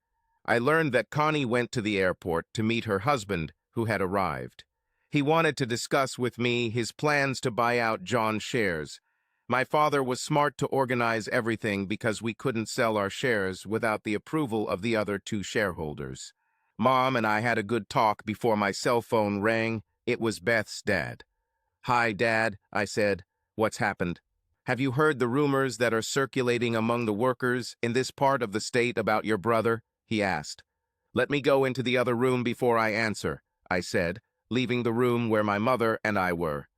I learned that Connie went to the airport to meet her husband, who had arrived. He wanted to discuss with me his plans to buy out John's shares. My father was smart to organize everything because we couldn't sell our shares without the approval of the other 2 shareholders. Mom and I had a good talk before my cell phone rang. It was Beth's dad. Hi, Dad, I said. What's happened? Have you heard the rumors that are circulating among the workers in this part of the state about your brother? He asked. Let me go into the other room before I answer, I said, leaving the room where my mother and I were.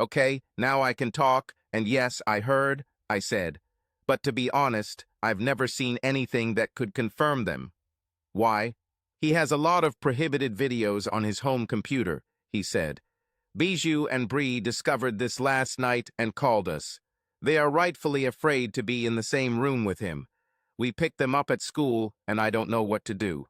Okay, now I can talk, and yes, I heard, I said. But to be honest, I've never seen anything that could confirm them. Why? He has a lot of prohibited videos on his home computer, he said. Bijou and Bree discovered this last night and called us. They are rightfully afraid to be in the same room with him. We picked them up at school, and I don't know what to do.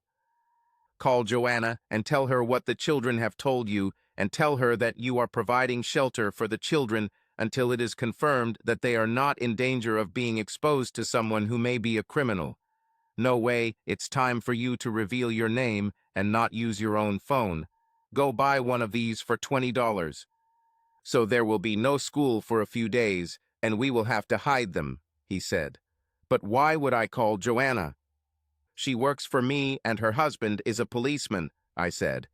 Call Joanna and tell her what the children have told you, and tell her that you are providing shelter for the children until it is confirmed that they are not in danger of being exposed to someone who may be a criminal. No way, it's time for you to reveal your name and not use your own phone. Go buy one of these for $20. So there will be no school for a few days, and we will have to hide them, he said. But why would I call Joanna? She works for me and her husband is a policeman, I said.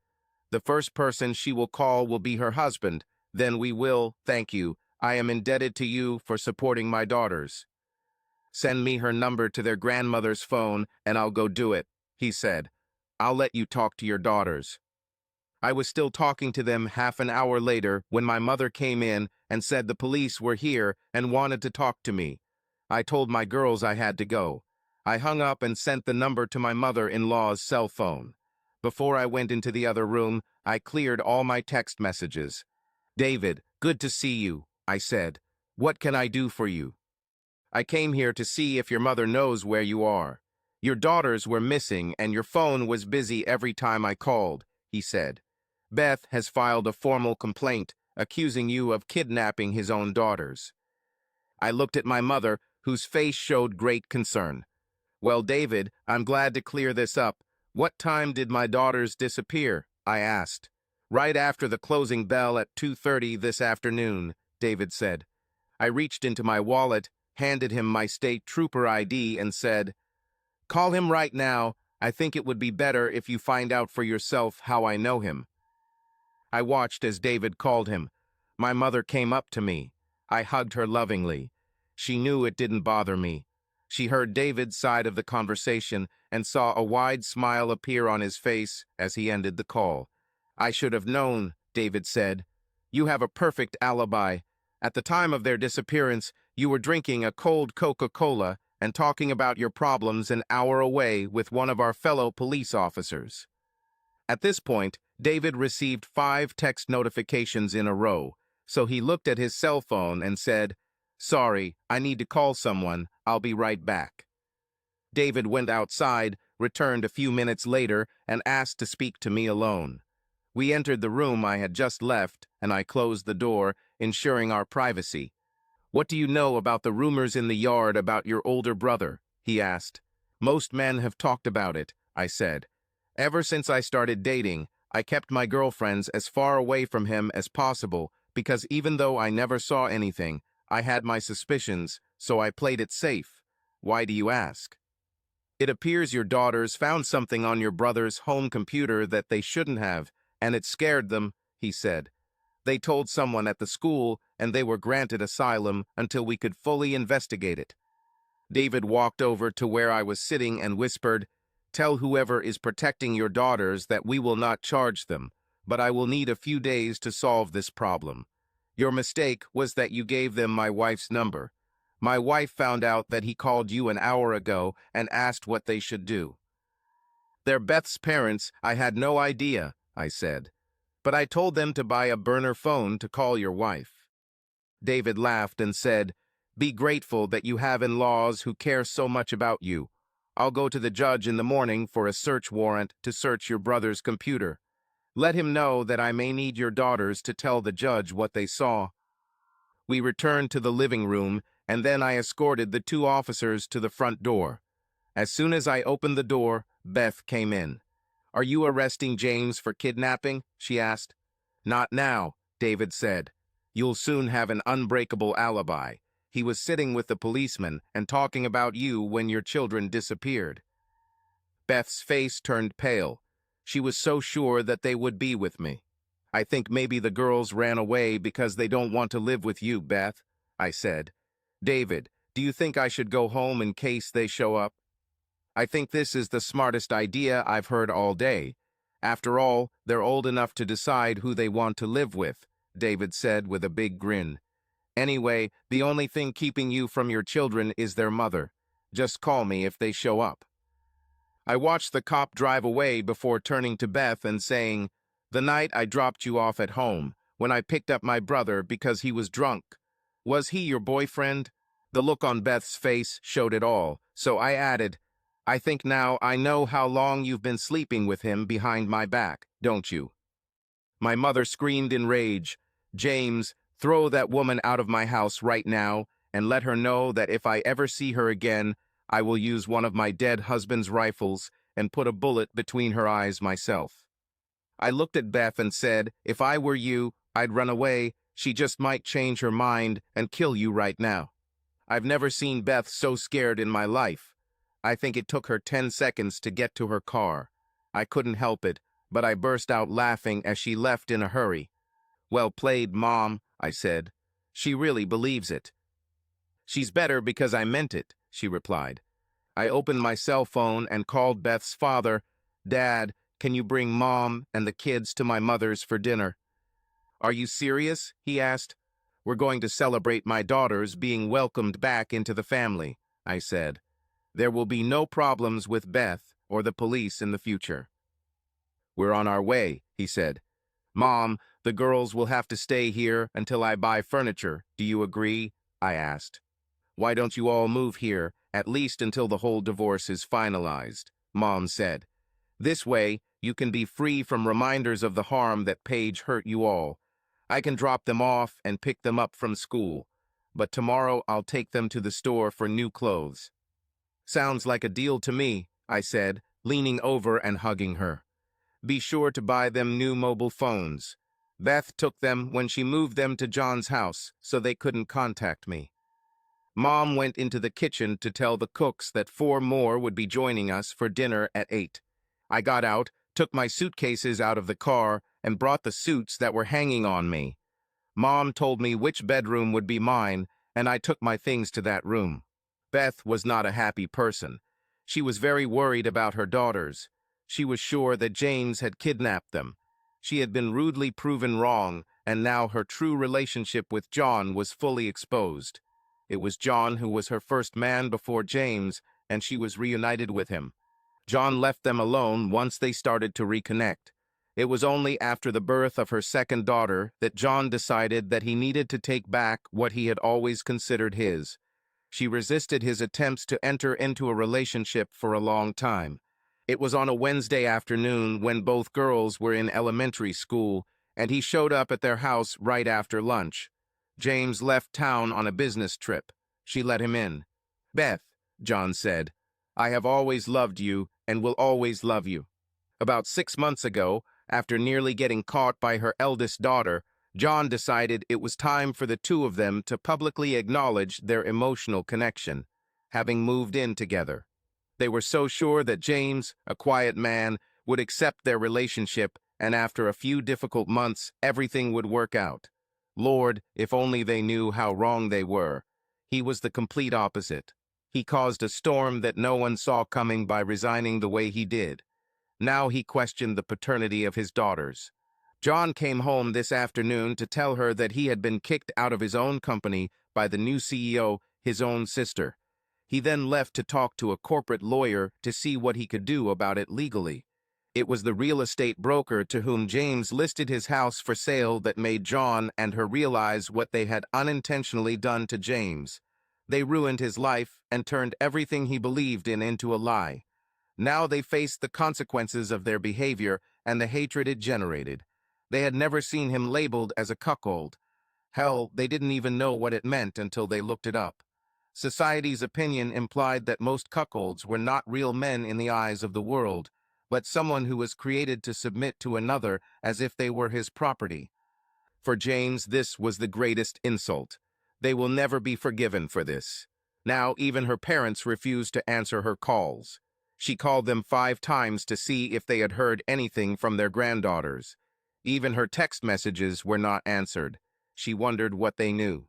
The first person she will call will be her husband. Then we will, thank you. I am indebted to you for supporting my daughters. Send me her number to their grandmother's phone and I'll go do it, he said. I'll let you talk to your daughters. I was still talking to them half an hour later when my mother came in and said the police were here and wanted to talk to me. I told my girls I had to go. I hung up and sent the number to my mother-in-law's cell phone. Before I went into the other room, I cleared all my text messages. David, good to see you, I said. What can I do for you? I came here to see if your mother knows where you are. Your daughters were missing and your phone was busy every time I called, he said. Beth has filed a formal complaint accusing you of kidnapping his own daughters. I looked at my mother, whose face showed great concern. Well, David, I'm glad to clear this up. What time did my daughters disappear? I asked. Right after the closing bell at 2:30 this afternoon, David said. I reached into my wallet, handed him my state trooper ID, and said, Call him right now. I think it would be better if you find out for yourself how I know him. I watched as David called him. My mother came up to me. I hugged her lovingly. She knew it didn't bother me. She heard David's side of the conversation and saw a wide smile appear on his face as he ended the call. I should have known, David said. You have a perfect alibi. At the time of their disappearance, you were drinking a cold Coca-Cola and talking about your problems an hour away with one of our fellow police officers. At this point, David received 5 text notifications in a row, so he looked at his cell phone and said, Sorry, I need to call someone. I'll be right back. David went outside, returned a few minutes later, and asked to speak to me alone. We entered the room I had just left, and I closed the door, ensuring our privacy. What do you know about the rumors in the yard about your older brother? He asked. Most men have talked about it, I said. Ever since I started dating, I kept my girlfriends as far away from him as possible because even though I never saw anything, I had my suspicions, so I played it safe. Why do you ask? It appears your daughters found something on your brother's home computer that they shouldn't have, and it scared them, he said. They told someone at the school, and they were granted asylum until we could fully investigate it. David walked over to where I was sitting and whispered, Tell whoever is protecting your daughters that we will not charge them, but I will need a few days to solve this problem. Your mistake was that you gave them my wife's number. My wife found out that he called you an hour ago and asked what they should do. They're Beth's parents. I had no idea, I said. But I told them to buy a burner phone to call your wife. David laughed and said, Be grateful that you have in-laws who care so much about you. I'll go to the judge in the morning for a search warrant to search your brother's computer. Let him know that I may need your daughters to tell the judge what they saw. We returned to the living room, and then I escorted the 2 officers to the front door. As soon as I opened the door, Beth came in. Are you arresting James for kidnapping? She asked. Not now, David said. You'll soon have an unbreakable alibi. He was sitting with the policeman and talking about you when your children disappeared. Beth's face turned pale. She was so sure that they would be with me. I think maybe the girls ran away because they don't want to live with you, Beth, I said. David, do you think I should go home in case they show up? I think this is the smartest idea I've heard all day. After all, they're old enough to decide who they want to live with, David said with a big grin. Anyway, the only thing keeping you from your children is their mother. Just call me if they show up. I watched the cop drive away before turning to Beth and saying, The night I dropped you off at home, when I picked up my brother because he was drunk. Was he your boyfriend? The look on Beth's face showed it all, so I added, I think now I know how long you've been sleeping with him behind my back, don't you? My mother screamed in rage, James, throw that woman out of my house right now and let her know that if I ever see her again, I will use one of my dead husband's rifles and put a bullet between her eyes myself. I looked at Beth and said, if I were you, I'd run away. She just might change her mind and kill you right now. I've never seen Beth so scared in my life. I think it took her 10 seconds to get to her car. I couldn't help it. but I burst out laughing as she left in a hurry. "Well played, Mom," I said. "She really believes it." "She's better because I meant it," she replied. I opened my cell phone and called Beth's father. "Dad, can you bring Mom and the kids to my mother's for dinner?" "Are you serious?" he asked. "We're going to celebrate my daughters being welcomed back into the family," I said. "There will be no problems with Beth or the police in the future." "We're on our way," he said. "Mom, the girls will have to stay here until I buy furniture. Do you agree?" I asked. "Why don't you all move here, at least until the whole divorce is finalized?" Mom said. "This way, you can be free from reminders of the harm that Paige hurt you all. I can drop them off and pick them up from school, but tomorrow I'll take them to the store for new clothes." "Sounds like a deal to me," I said, leaning over and hugging her. "Be sure to buy them new mobile phones. Beth took them when she moved them to John's house, so they couldn't contact me." Mom went into the kitchen to tell the cooks that 4 more would be joining us for dinner at 8. I got out, took my suitcases out of the car, and brought the suits that were hanging on me. Mom told me which bedroom would be mine, and I took my things to that room. Beth was not a happy person. She was very worried about her daughters. She was sure that James had kidnapped them. She had been rudely proven wrong, and now her true relationship with John was fully exposed. It was John who was her first man before James, and she was reunited with him. John left them alone once they started to reconnect. It was only after the birth of her second daughter that John decided that he needed to take back what he had always considered his. She resisted his attempts to enter into a relationship for a long time. It was on a Wednesday afternoon when both girls were in elementary school, and he showed up at their house right after lunch. James left town on a business trip. She let him in. "Beth," John said, "I have always loved you and will always love you." About 6 months ago, after nearly getting caught by her eldest daughter, John decided it was time for the two of them to publicly acknowledge their emotional connection, having moved in together. They were so sure that James, a quiet man, would accept their relationship, and after a few difficult months, everything would work out. Lord, if only they knew how wrong they were. He was the complete opposite. He caused a storm that no one saw coming by resigning the way he did. Now he questioned the paternity of his daughters. John came home this afternoon to tell her that he had been kicked out of his own company by the new CEO, his own sister. He then left to talk to a corporate lawyer to see what he could do about it legally. It was the real estate broker to whom James listed his house for sale that made John and her realize what they had unintentionally done to James. They ruined his life and turned everything he believed in into a lie. Now they faced the consequences of their behavior and the hatred it generated. They had never seen him labeled as a cuckold. Hell, they didn't even know what it meant until they looked it up. Society's opinion implied that most cuckolds were not real men in the eyes of the world, but someone who was created to submit to another as if they were his property. For James, this was the greatest insult. They will never be forgiven for this. Now even her parents refused to answer her calls. She called them 5 times to see if they had heard anything from their granddaughters. Even her text messages were not answered. She wondered what they knew.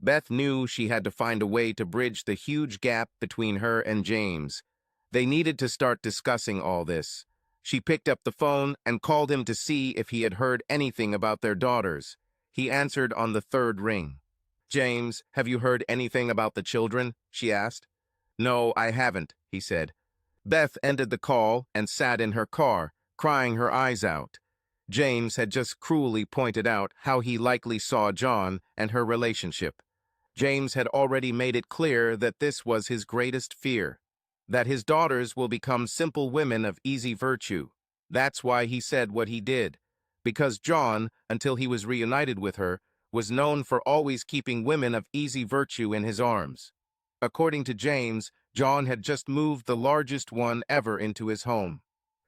Beth knew she had to find a way to bridge the huge gap between her and James. They needed to start discussing all this. She picked up the phone and called him to see if he had heard anything about their daughters. He answered on the 3rd ring. "James, have you heard anything about the children?" she asked. "No, I haven't," he said. Beth ended the call and sat in her car, crying her eyes out. James had just cruelly pointed out how he likely saw John and her relationship. James had already made it clear that this was his greatest fear, that his daughters will become simple women of easy virtue. That's why he said what he did, because John, until he was reunited with her, was known for always keeping women of easy virtue in his arms. According to James, John had just moved the largest one ever into his home.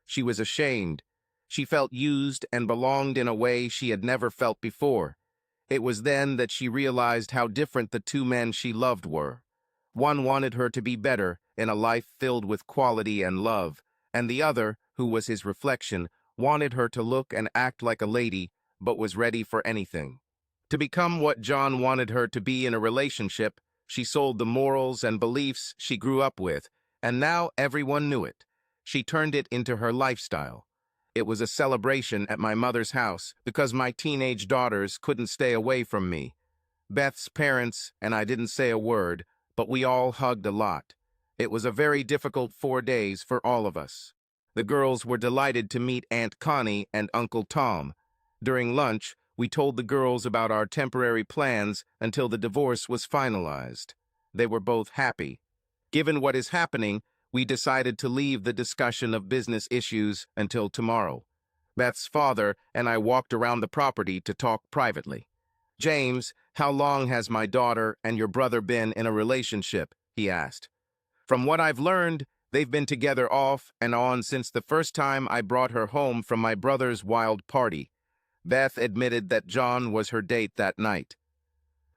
She was ashamed. She felt used and belonged in a way she had never felt before. It was then that she realized how different the 2 men she loved were. One wanted her to be better, in a life filled with quality and love, and the other, who was his reflection, wanted her to look and act like a lady, but was ready for anything. To become what John wanted her to be in a relationship, she sold the morals and beliefs she grew up with, and now everyone knew it. She turned it into her lifestyle. It was a celebration at my mother's house because my teenage daughters couldn't stay away from me. Beth's parents and I didn't say a word, but we all hugged a lot. It was a very difficult 4 days for all of us. The girls were delighted to meet Aunt Connie and Uncle Tom. During lunch, we told the girls about our temporary plans until the divorce was finalized. They were both happy. Given what is happening, we decided to leave the discussion of business issues until tomorrow. Beth's father and I walked around the property to talk privately. "James, how long has my daughter and your brother been in a relationship?" he asked. "From what I've learned, they've been together off and on since the first time I brought her home from my brother's wild party." Beth admitted that John was her date that night.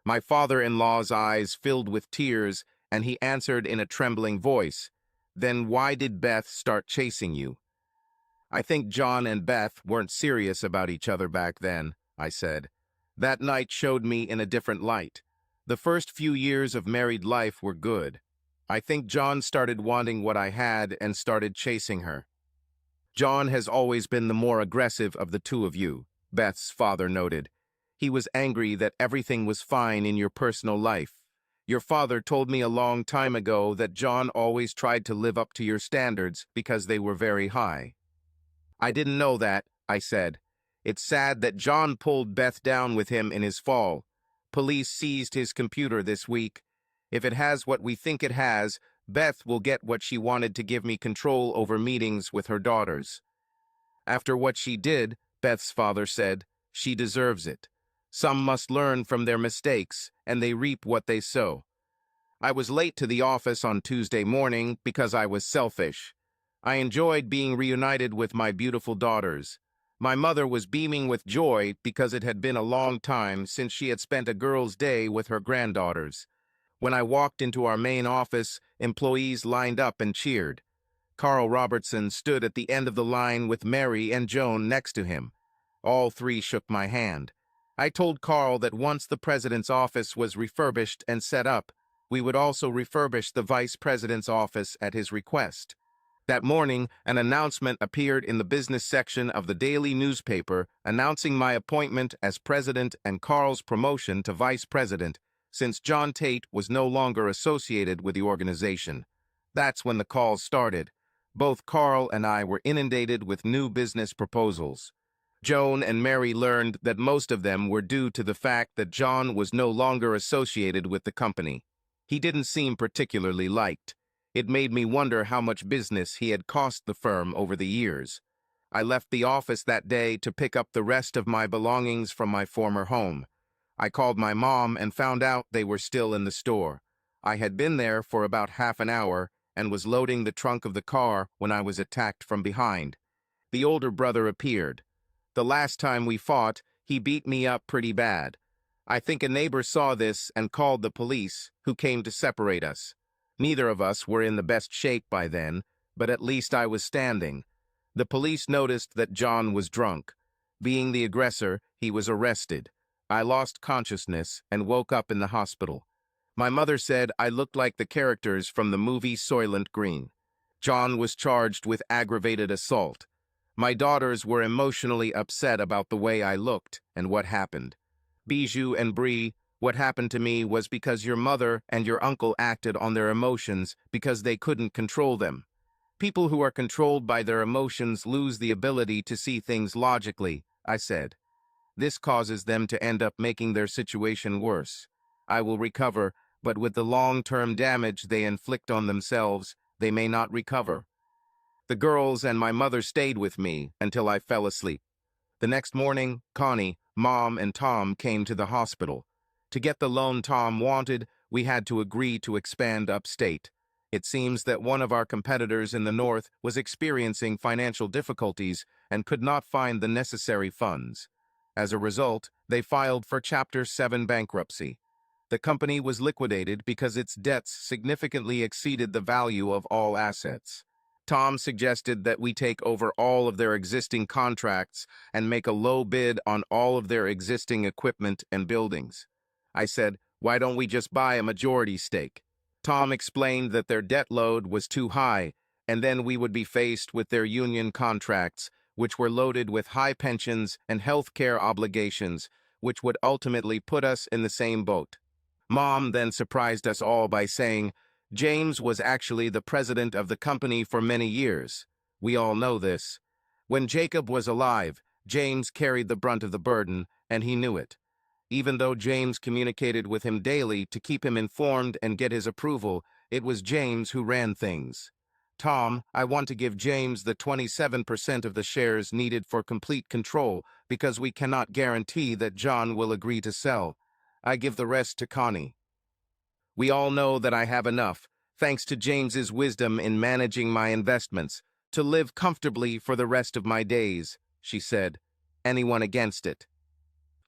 My father-in-law's eyes filled with tears, and he answered in a trembling voice, "Then why did Beth start chasing you?" "I think John and Beth weren't serious about each other back then," I said. "That night showed me in a different light. The first few years of married life were good. I think John started wanting what I had and started chasing her." "John has always been the more aggressive of the two of you," Beth's father noted. "He was angry that everything was fine in your personal life. Your father told me a long time ago that John always tried to live up to your standards because they were very high." "I didn't know that," I said. "It's sad that John pulled Beth down with him in his fall. Police seized his computer this week. If it has what we think it has, Beth will get what she wanted to give me control over meetings with her daughters." "After what she did," Beth's father said, "she deserves it. Some must learn from their mistakes, and they reap what they sow." I was late to the office on Tuesday morning because I was selfish. I enjoyed being reunited with my beautiful daughters. My mother was beaming with joy because it had been a long time since she had spent a girls' day with her granddaughters. When I walked into our main office, employees lined up and cheered. Carl Robertson stood at the end of the line with Mary and Joan next to him. All three shook my hand. I told Carl that once the president's office was refurbished and set up, we would also refurbish the vice president's office at his request. That morning, an announcement appeared in the business section of the daily newspaper announcing my appointment as president and Carl's promotion to vice president, since John Tate was no longer associated with the organization. That's when the calls started. Both Carl and I were inundated with new business proposals. Joan and Mary learned that most of them were due to the fact that John was no longer associated with the company. He didn't seem particularly liked. It made me wonder how much business he had cost the firm over the years. I left the office that day to pick up the rest of my belongings from my former home. I called my mom and found out they were still in the store. I had been there for about half an hour and was loading the trunk of the car when I was attacked from behind. The older brother appeared. The last time we fought, he beat me up pretty bad. I think a neighbor saw this and called the police, who came to separate us. Neither of us were in the best shape by then, but at least I was standing. The police noticed that John was drunk. Being the aggressor, he was arrested. I lost consciousness and woke up in the hospital. My mother said I looked like the characters from the movie Soylent Green. John was charged with aggravated assault. My daughters were emotionally upset about the way I looked and what happened. "Bijou and Bree, what happened to me was because your mother and your uncle acted on their emotions because they couldn't control them. People who are controlled by their emotions lose the ability to see things logically," I said. "This causes them to end up making their situation worse. I will recover, but with the long-term damage they inflict on themselves, they may not recover." The girls and my mother stayed with me until I fell asleep. The next morning, Connie, Mom, and Tom came to the hospital. To get the loan Tom wanted, we had to agree to expand upstate. It seems that one of our competitors in the north was experiencing financial difficulties and could not find the necessary funds. As a result, they filed for Chapter 7 bankruptcy. The company was liquidated because its debts significantly exceeded the value of all assets. Tom suggested that we take over all of their existing contracts and make a low bid on all of their existing equipment and buildings. I said, why don't we just buy a majority stake? Tom explained that their debt load was too high, and then we would be faced with their union contracts, which were loaded with high pensions and health care obligations, which would ultimately put us in the same boat. Mom then surprised us all by saying, James was actually the president of the company for many years. We all know this. When Jacob was alive, James carried the brunt of the burden, and he knew it. Even though James communicated with him daily to keep him informed and get his approval, it was James who ran things. Tom, I want to give James the 27% of the shares needed for complete control because we cannot guarantee that John will agree to sell. I give the rest to Connie. We all know that I have enough, thanks to James's wisdom in managing my investments, to live comfortably for the rest of my days, she said. Anyone against it?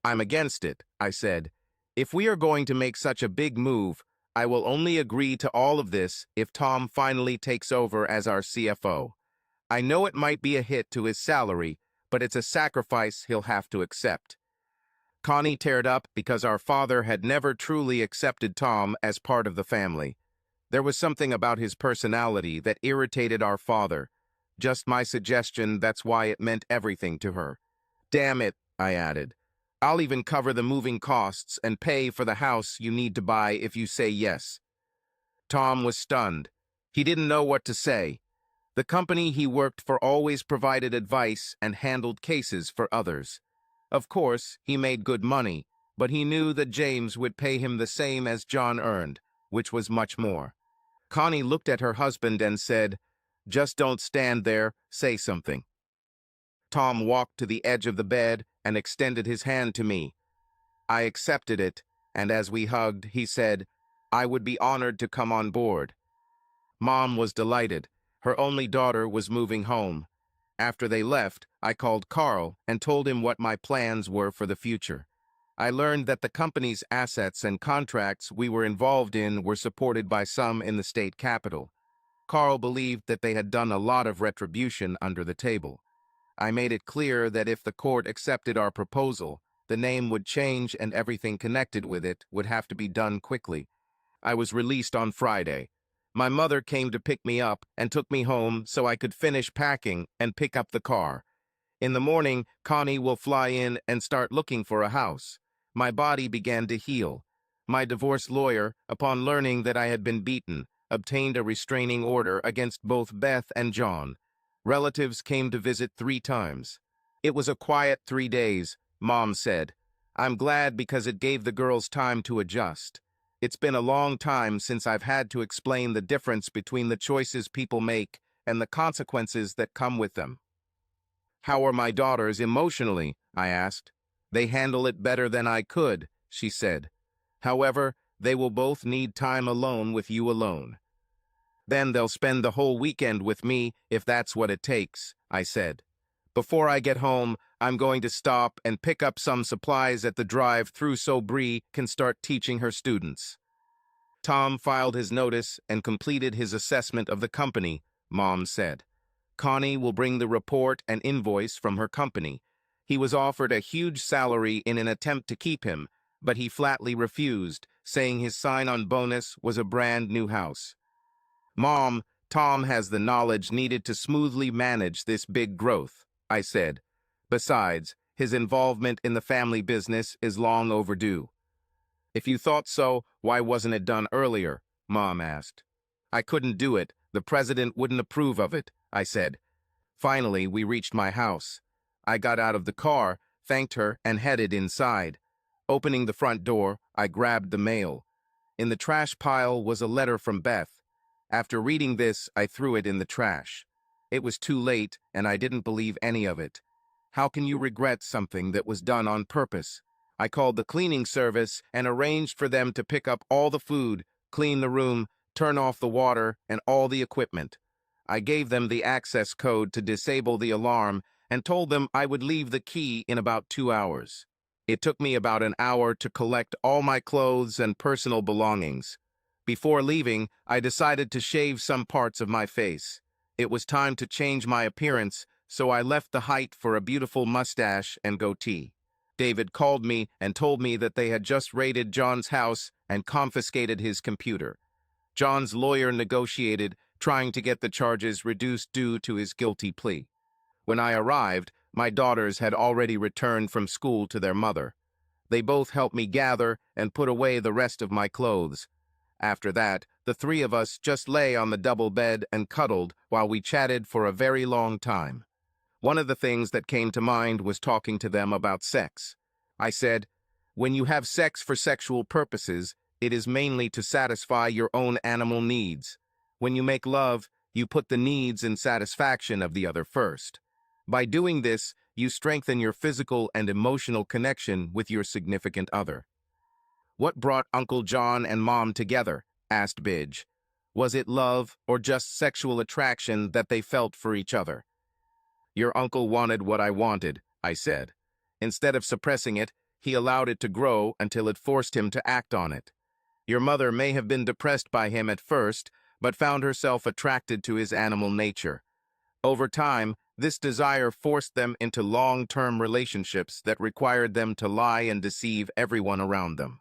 I'm against it, I said. If we are going to make such a big move, I will only agree to all of this if Tom finally takes over as our CFO. I know it might be a hit to his salary, but it's a sacrifice he'll have to accept. Connie teared up because our father had never truly accepted Tom as part of the family. There was something about his personality that irritated our father. Just my suggestion, that's why it meant everything to her. Damn it, I added. I'll even cover the moving costs and pay for the house you need to buy if you say yes. Tom was stunned. He didn't know what to say. The company he worked for always provided advice and handled cases for others. Of course, he made good money, but he knew that James would pay him the same as John earned, which was much more. Connie looked at her husband and said, "Just don't stand there, say something." Tom walked to the edge of the bed and extended his hand to me. I accepted it, and as we hugged, he said, "I would be honored to come on board." Mom was delighted. Her only daughter was moving home. After they left, I called Carl and told him what my plans were for the future. I learned that the company's assets and contracts we were involved in were supported by some in the state capitol. Carl believed that they had done a lot of retribution under the table. I made it clear that if the court accepted our proposal, the name would change and everything connected with it would have to be done quickly. I was released on Friday. My mother came to pick me up and took me home so I could finish packing and pick up the car. In the morning, Connie will fly in and start looking for a house. My body began to heal. My divorce lawyer, upon learning that I had been beaten, obtained a restraining order against both Beth and John. Relatives came to visit 3 times. It was a quiet 3 days, Mom said. I'm glad because it gave the girls time to adjust. It's been a long time since I've had to explain the difference between the choices people make and the consequences that come with them. How are my daughters emotionally? I asked. They handle it better than I could, she said. However, they will both need time alone with you alone. Then they'll spend the whole weekend with me if that's what it takes, I said. Before I get home, I'm going to stop and pick up some supplies at the drive-thru so Bree can start teaching her students. Tom filed his notice and completed his assessment of the company, Mom said. Connie will bring the report and invoice from her company. He was offered a huge salary in an attempt to keep him, but he flatly refused, saying his sign-on bonus was a brand new house. Mom, Tom has the knowledge needed to smoothly manage this big growth, I said. Besides, his involvement in the family business is long overdue. If you thought so, why wasn't it done earlier? Mom asked. I couldn't do it. The president wouldn't approve of it, I said. Finally, we reached my house. I got out of the car, thanked her, and headed inside. Opening the front door, I grabbed the mail. In the trash pile was a letter from Beth. After reading this, I threw it in the trash. It was too late, and I didn't believe any of it. How can you regret something that was done on purpose? I called the cleaning service and arranged for them to pick up all the food, clean the room, turn off the water, and all the equipment. I gave them the access code to disable the alarm and told them I would leave the key in about 2 hours. It took me about an hour to collect all my clothes and personal belongings. Before leaving, I decided to shave some parts of my face. It was time to change my appearance, so I left the height for a beautiful mustache and goatee. David called me and told me that they had just raided John's house and confiscated his computer. John's lawyer negotiated, trying to get the charges reduced due to his guilty plea. When I arrived, my daughters had already returned from school to their mother. They both helped me gather and put away the rest of my clothes. After that, the three of us just lay on the double bed and cuddled while we chatted for a very long time. One of the things that came to mind was talking to them about sex. I said, "When you have sex for sexual purposes, it is mainly to satisfy your own animal needs. When you make love, you put the needs and satisfaction of the other first. By doing this, you strengthen your physical and emotional connection with your significant other." "What brought Uncle John and Mom together?" asked Bidge. "Was it love or just sexual attraction that they felt for each other?" "Your uncle wanted what I wanted," I said. "Instead of suppressing it, he allowed it to grow until it forced him to act on it. Your mother may have been depressed by him at first, but found herself attracted to his animal nature. Over time, this desire forced them into long-term relationships that required them to lie and deceive everyone around them."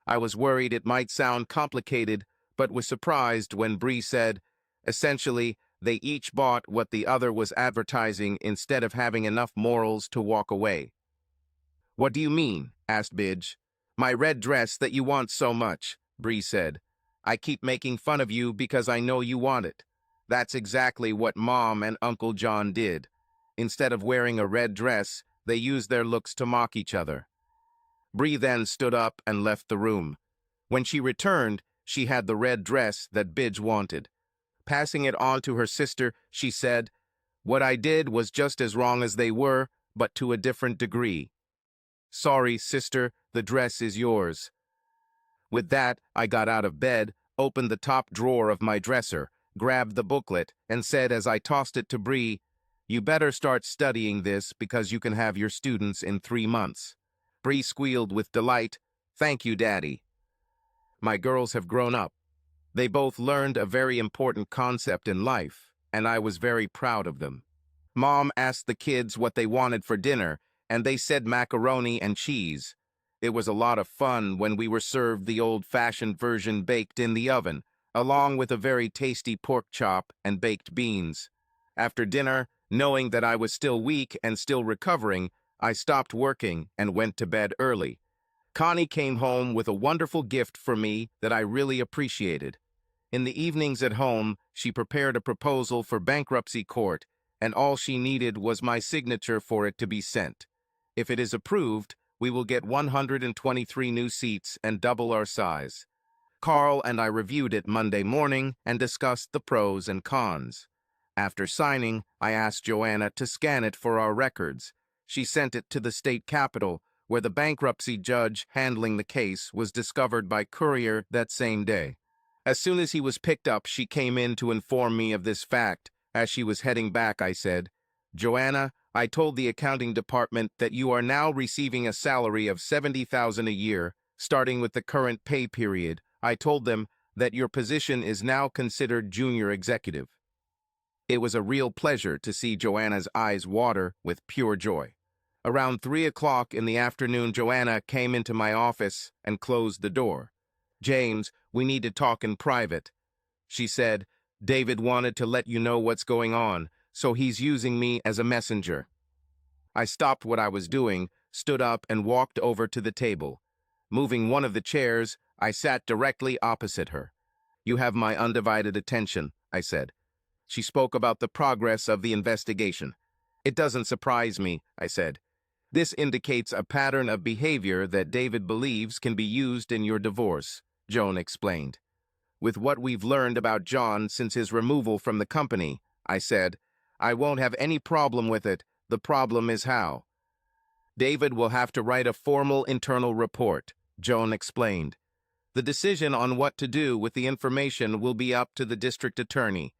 I was worried it might sound complicated, but was surprised when Bree said, "Essentially, they each bought what the other was advertising instead of having enough morals to walk away." "What do you mean?" asked Bidge. "My red dress that you want so much," Bree said. "I keep making fun of you because I know you want it." That's exactly what Mom and Uncle John did. Instead of wearing a red dress, they used their looks to mock each other. Bree then stood up and left the room. When she returned, she had the red dress that Bidge wanted. Passing it on to her sister, she said, "What I did was just as wrong as they were, but to a different degree. Sorry, sister, the dress is yours." With that, I got out of bed, opened the top drawer of my dresser, grabbed the booklet, and said as I tossed it to Bree, "You better start studying this because you can have your students in 3 months." Bree squealed with delight, "Thank you, Daddy." My girls have grown up. They both learned a very important concept in life, and I was very proud of them. Mom asked the kids what they wanted for dinner, and they said macaroni and cheese. It was a lot of fun when we were served the old-fashioned version baked in the oven, along with a very tasty pork chop and baked beans. After dinner, knowing that I was still weak and still recovering, I stopped working and went to bed early. Connie came home with a wonderful gift for me that I really appreciated. In the evenings at home, she prepared a proposal for bankruptcy court, and all she needed was my signature for it to be sent. If it is approved, we will get 123 new seats and double our size. Carl and I reviewed it Monday morning and discussed the pros and cons. After signing, I asked Joanna to scan it for our records. She sent it to the state capitol, where the bankruptcy judge handling the case was discovered by courier that same day. As soon as he was picked up, she came in to inform me of this fact. As she was heading back, I said, "Joanna, I told the accounting department that you are now receiving a salary of $70,000 a year, starting with the current pay period. I told them that your position is now considered junior executive." It was a real pleasure to see Joanna's eyes water with pure joy. Around 3 o'clock in the afternoon, Joanna came into my office and closed the door. "James, we need to talk in private." She said, "David wanted to let you know what's going on, so he's using me as a messenger." I stopped what I was doing, stood up, and walked over to the table. Moving one of the chairs, I sat directly opposite her. "You have my undivided attention," I said. She spoke about the progress of the investigation. "It doesn't surprise me," I said. "This indicates a pattern of behavior that David believes can be used in your divorce," Joan explained. "With what we've learned about John since his removal from the company," I said, "I won't have any problem with it. The problem is how." "David will have to write a formal internal report," Joan explained. "The decision on what to do with the information will be up to the district attorney.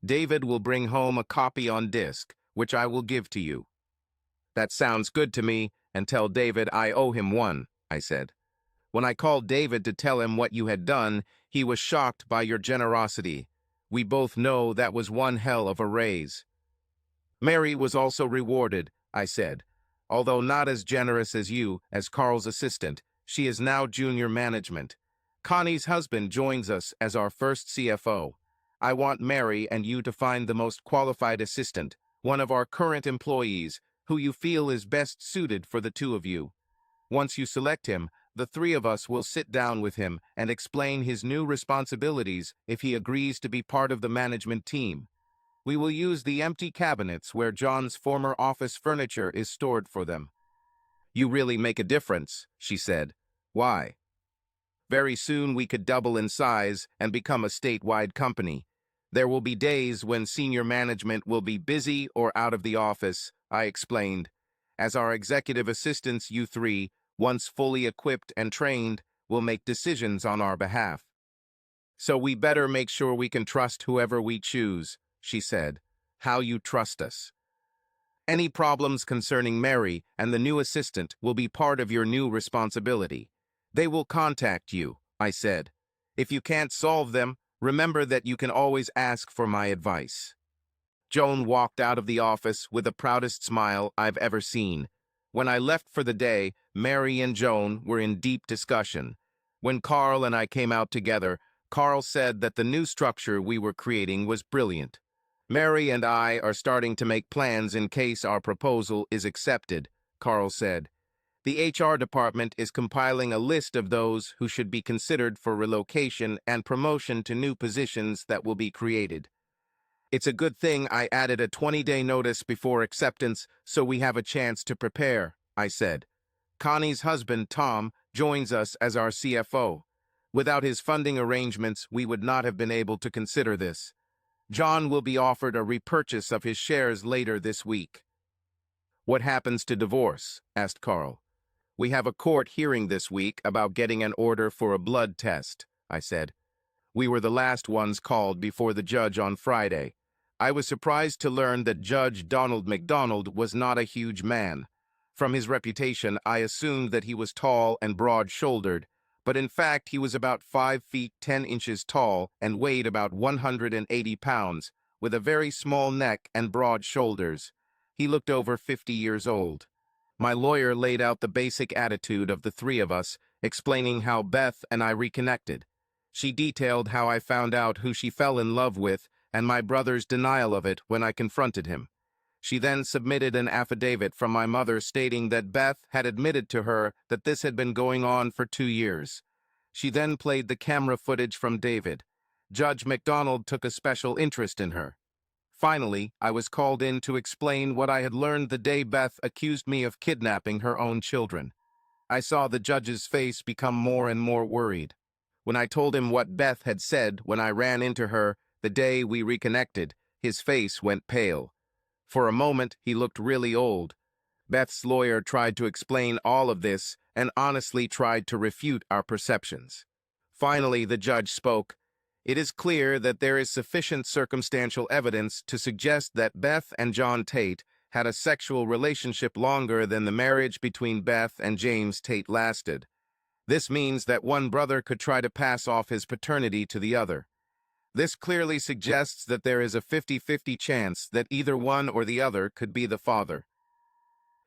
David will bring home a copy on disk, which I will give to you." "That sounds good to me, and tell David I owe him one," I said. "When I called David to tell him what you had done, he was shocked by your generosity. We both know that was one hell of a raise. Mary was also rewarded, I said. Although not as generous as you, as Carl's assistant, she is now junior management. Connie's husband joins us as our first CFO. I want Mary and you to find the most qualified assistant, one of our current employees, who you feel is best suited for the two of you. Once you select him, the three of us will sit down with him and explain his new responsibilities if he agrees to be part of the management team. We will use the empty cabinets where John's former office furniture is stored for them. You really make a difference, she said. Why? Very soon we could double in size and become a statewide company. There will be days when senior management will be busy or out of the office, I explained. As our executive assistants, you three, once fully equipped and trained, will make decisions on our behalf. So we better make sure we can trust whoever we choose, she said. How you trust us. Any problems concerning Mary and the new assistant will be part of your new responsibility. They will contact you, I said. If you can't solve them, remember that you can always ask for my advice. Joan walked out of the office with the proudest smile I've ever seen. When I left for the day, Mary and Joan were in deep discussion. When Carl and I came out together, Carl said that the new structure we were creating was brilliant. Mary and I are starting to make plans in case our proposal is accepted, Carl said. The HR department is compiling a list of those who should be considered for relocation and promotion to new positions that will be created. It's a good thing I added a 20-day notice before acceptance so we have a chance to prepare, I said. Connie's husband, Tom, joins us as our CFO. Without his funding arrangements, we would not have been able to consider this. John will be offered a repurchase of his shares later this week. What happens to divorce? Asked Carl. We have a court hearing this week about getting an order for a blood test, I said. We were the last ones called before the judge on Friday. I was surprised to learn that Judge Donald McDonald was not a huge man. From his reputation, I assumed that he was tall and broad-shouldered, but in fact he was about 5 feet 10 inches tall and weighed about 180 pounds, with a very small neck and broad shoulders. He looked over 50 years old. My lawyer laid out the basic attitude of the three of us, explaining how Beth and I reconnected. She detailed how I found out who she fell in love with and my brother's denial of it when I confronted him. She then submitted an affidavit from my mother stating that Beth had admitted to her that this had been going on for 2 years. She then played the camera footage from David. Judge McDonald took a special interest in her. Finally, I was called in to explain what I had learned the day Beth accused me of kidnapping her own children. I saw the judge's face become more and more worried. When I told him what Beth had said when I ran into her the day we reconnected, his face went pale. For a moment, he looked really old. Beth's lawyer tried to explain all of this and honestly tried to refute our perceptions. Finally, the judge spoke. It is clear that there is sufficient circumstantial evidence to suggest that Beth and John Tate had a sexual relationship longer than the marriage between Beth and James Tate lasted. This means that one brother could try to pass off his paternity to the other. This clearly suggests that there is a 50-50 chance that either one or the other could be the father.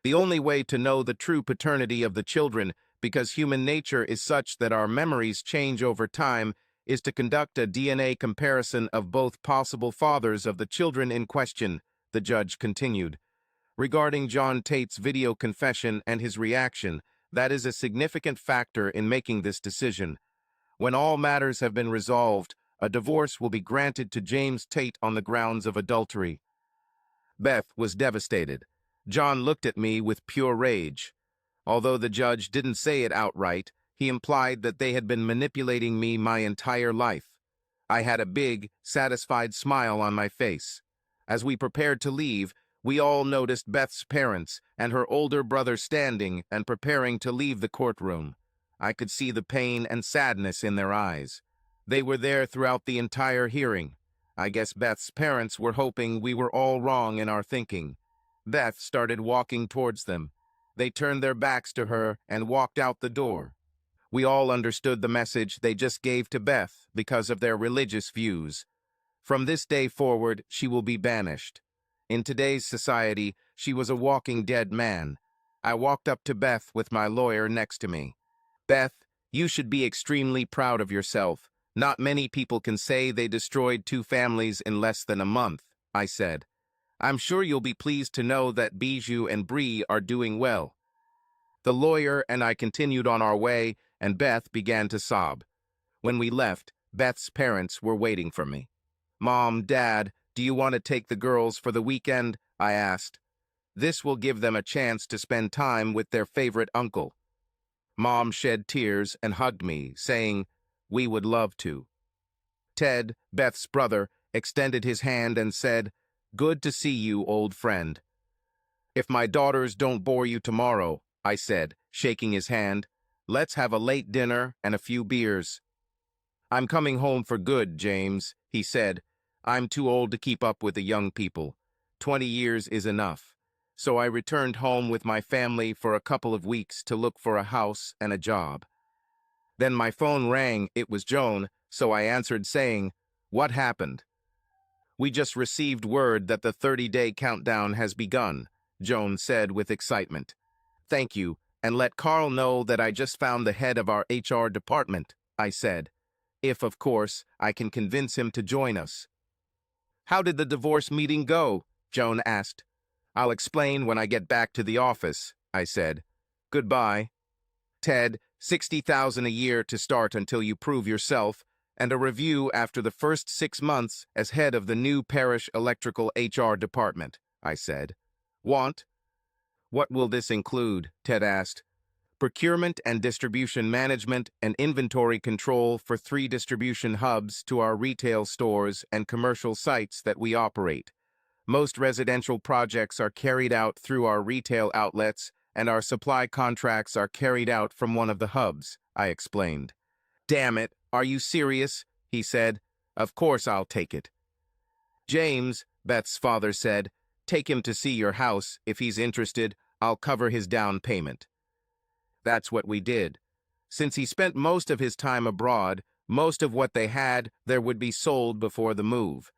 The only way to know the true paternity of the children, because human nature is such that our memories change over time, is to conduct a DNA comparison of both possible fathers of the children in question, the judge continued. Regarding John Tate's video confession and his reaction, that is a significant factor in making this decision. When all matters have been resolved, a divorce will be granted to James Tate on the grounds of adultery. Beth was devastated. John looked at me with pure rage. Although the judge didn't say it outright, he implied that they had been manipulating me my entire life. I had a big, satisfied smile on my face. As we prepared to leave, we all noticed Beth's parents and her older brother standing and preparing to leave the courtroom. I could see the pain and sadness in their eyes. They were there throughout the entire hearing. I guess Beth's parents were hoping we were all wrong in our thinking. Beth started walking towards them. They turned their backs to her and walked out the door. We all understood the message they just gave to Beth because of their religious views. From this day forward, she will be banished. In today's society, she was a walking dead man. I walked up to Beth with my lawyer next to me. Beth, you should be extremely proud of yourself. Not many people can say they destroyed 2 families in less than a month, I said. I'm sure you'll be pleased to know that Bijou and Bree are doing well. The lawyer and I continued on our way, and Beth began to sob. When we left, Beth's parents were waiting for me. Mom, Dad, do you want to take the girls for the weekend? I asked. This will give them a chance to spend time with their favorite uncle. Mom shed tears and hugged me, saying, we would love to. Ted, Beth's brother, extended his hand and said, good to see you, old friend. If my daughters don't bore you tomorrow, I said, shaking his hand, let's have a late dinner and a few beers. I'm coming home for good, James, he said. I'm too old to keep up with the young people. 20 years is enough. So I returned home with my family for a couple of weeks to look for a house and a job. Then my phone rang. It was Joan, so I answered saying, what happened? We just received word that the 30-day countdown has begun, Joan said with excitement. Thank you, and let Carl know that I just found the head of our HR department, I said. If, of course, I can convince him to join us. How did the divorce meeting go? Joan asked. I'll explain when I get back to the office, I said. Goodbye. Ted, $60,000 a year to start until you prove yourself, and a review after the first 6 months as head of the new parish electrical HR department, I said. Want? What will this include? Ted asked. Procurement and distribution management and inventory control for 3 distribution hubs to our retail stores and commercial sites that we operate. Most residential projects are carried out through our retail outlets, and our supply contracts are carried out from one of the hubs, I explained. Damn it, are you serious? He said. Of course I'll take it. James, Beth's father said, take him to see your house. If he's interested, I'll cover his down payment. That's what we did. Since he spent most of his time abroad, most of what they had there would be sold before the move.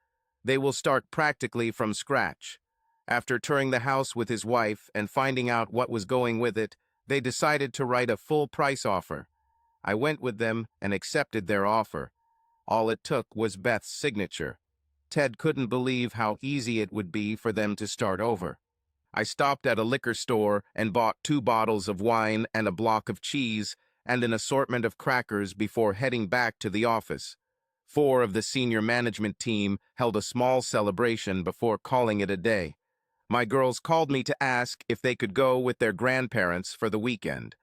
They will start practically from scratch. After touring the house with his wife and finding out what was going with it, they decided to write a full price offer. I went with them and accepted their offer. All it took was Beth's signature. Ted couldn't believe how easy it would be for them to start over. I stopped at a liquor store and bought 2 bottles of wine and a block of cheese and an assortment of crackers before heading back to the office. 4 of the senior management team held a small celebration before calling it a day. My girls called me to ask if they could go with their grandparents for the weekend.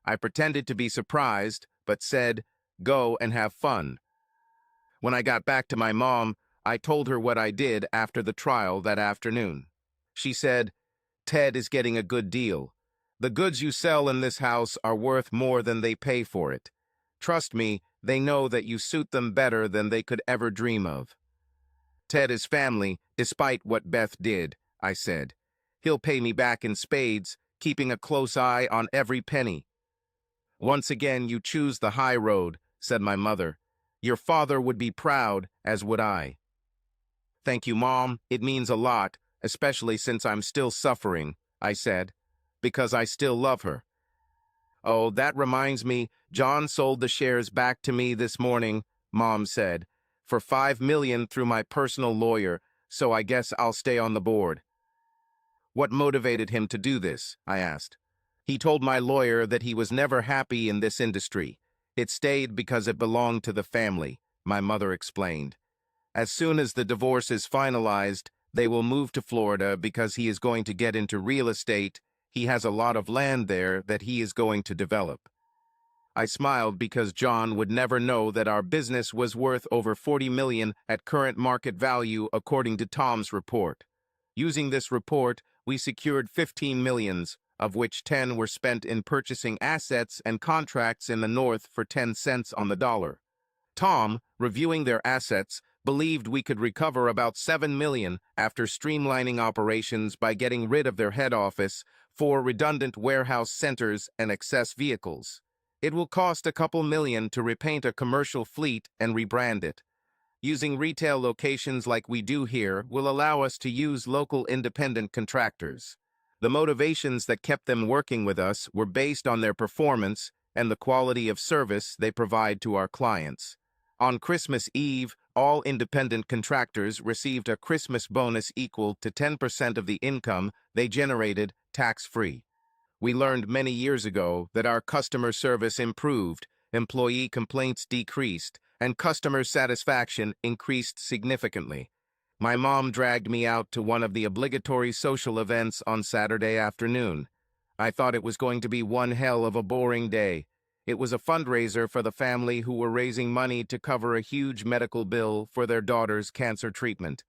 I pretended to be surprised, but said, go and have fun. When I got back to my mom, I told her what I did after the trial that afternoon. She said, Ted is getting a good deal. The goods you sell in this house are worth more than they pay for it. Trust me, they know that you suit them better than they could ever dream of. Ted is family, despite what Beth did, I said. He'll pay me back in spades, keeping a close eye on every penny. Once again, you choose the high road, said my mother. Your father would be proud, as would I. Thank you, Mom. It means a lot, especially since I'm still suffering, I said, because I still love her. Oh, that reminds me, John sold the shares back to me this morning, Mom said, for $5 million through my personal lawyer, so I guess I'll stay on the board. What motivated him to do this? I asked. He told my lawyer that he was never happy in this industry. It stayed because it belonged to the family, my mother explained. As soon as the divorce is finalized, they will move to Florida because he is going to get into real estate. He has a lot of land there that he is going to develop. I smiled because John would never know that our business was worth over $40 million at current market value according to Tom's report. Using this report, we secured $15 million, of which 10 were spent in purchasing assets and contracts in the North for 10 cents on the dollar. Tom, reviewing their assets, believed we could recover about $7 million after streamlining operations by getting rid of their head office, 4 redundant warehouse centers, and excess vehicles. It will cost a couple million to repaint a commercial fleet and rebrand it. Using retail locations like we do here will allow us to use local independent contractors. The motivations that kept them working with us were based on their performance and the quality of service they provide to our clients. On Christmas Eve, all independent contractors received a Christmas bonus equal to 10% of the income they generated tax-free. We learned many years ago that our customer service improved, employee complaints decreased, and customer satisfaction increased significantly. My mom dragged me out to one of the obligatory social events on Saturday afternoon. I thought it was going to be one hell of a boring day. It was a fundraiser for the family who were raising money to cover a huge medical bill for their daughter's cancer treatment.